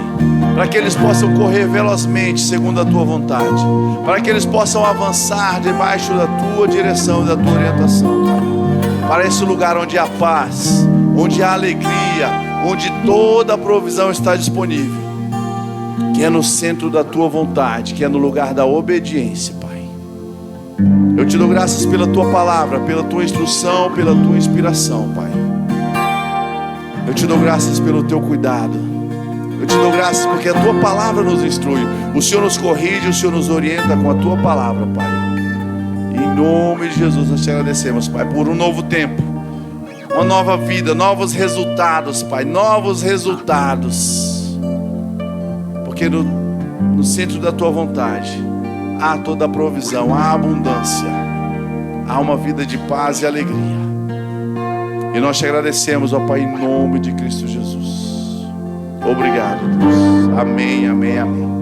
para que eles possam correr velozmente segundo a tua vontade, para que eles possam avançar debaixo da tua direção e da tua orientação, Pai, para esse lugar onde há paz, onde há alegria, onde toda a provisão está disponível, que é no centro da tua vontade, que é no lugar da obediência, Pai. Eu te dou graças pela tua palavra, pela tua instrução, pela tua inspiração, Pai. Eu te dou graças pelo teu cuidado. Eu te dou graças porque a tua palavra nos instrui. O Senhor nos corrige, o Senhor nos orienta com a tua palavra, Pai. Em nome de Jesus nós te agradecemos, Pai, por um novo tempo, uma nova vida, novos resultados, Pai, novos resultados. Porque no centro da tua vontade há toda a provisão, há abundância, há uma vida de paz e alegria. E nós te agradecemos, ó Pai, em nome de Cristo Jesus. Obrigado, Deus. Amém, amém, amém.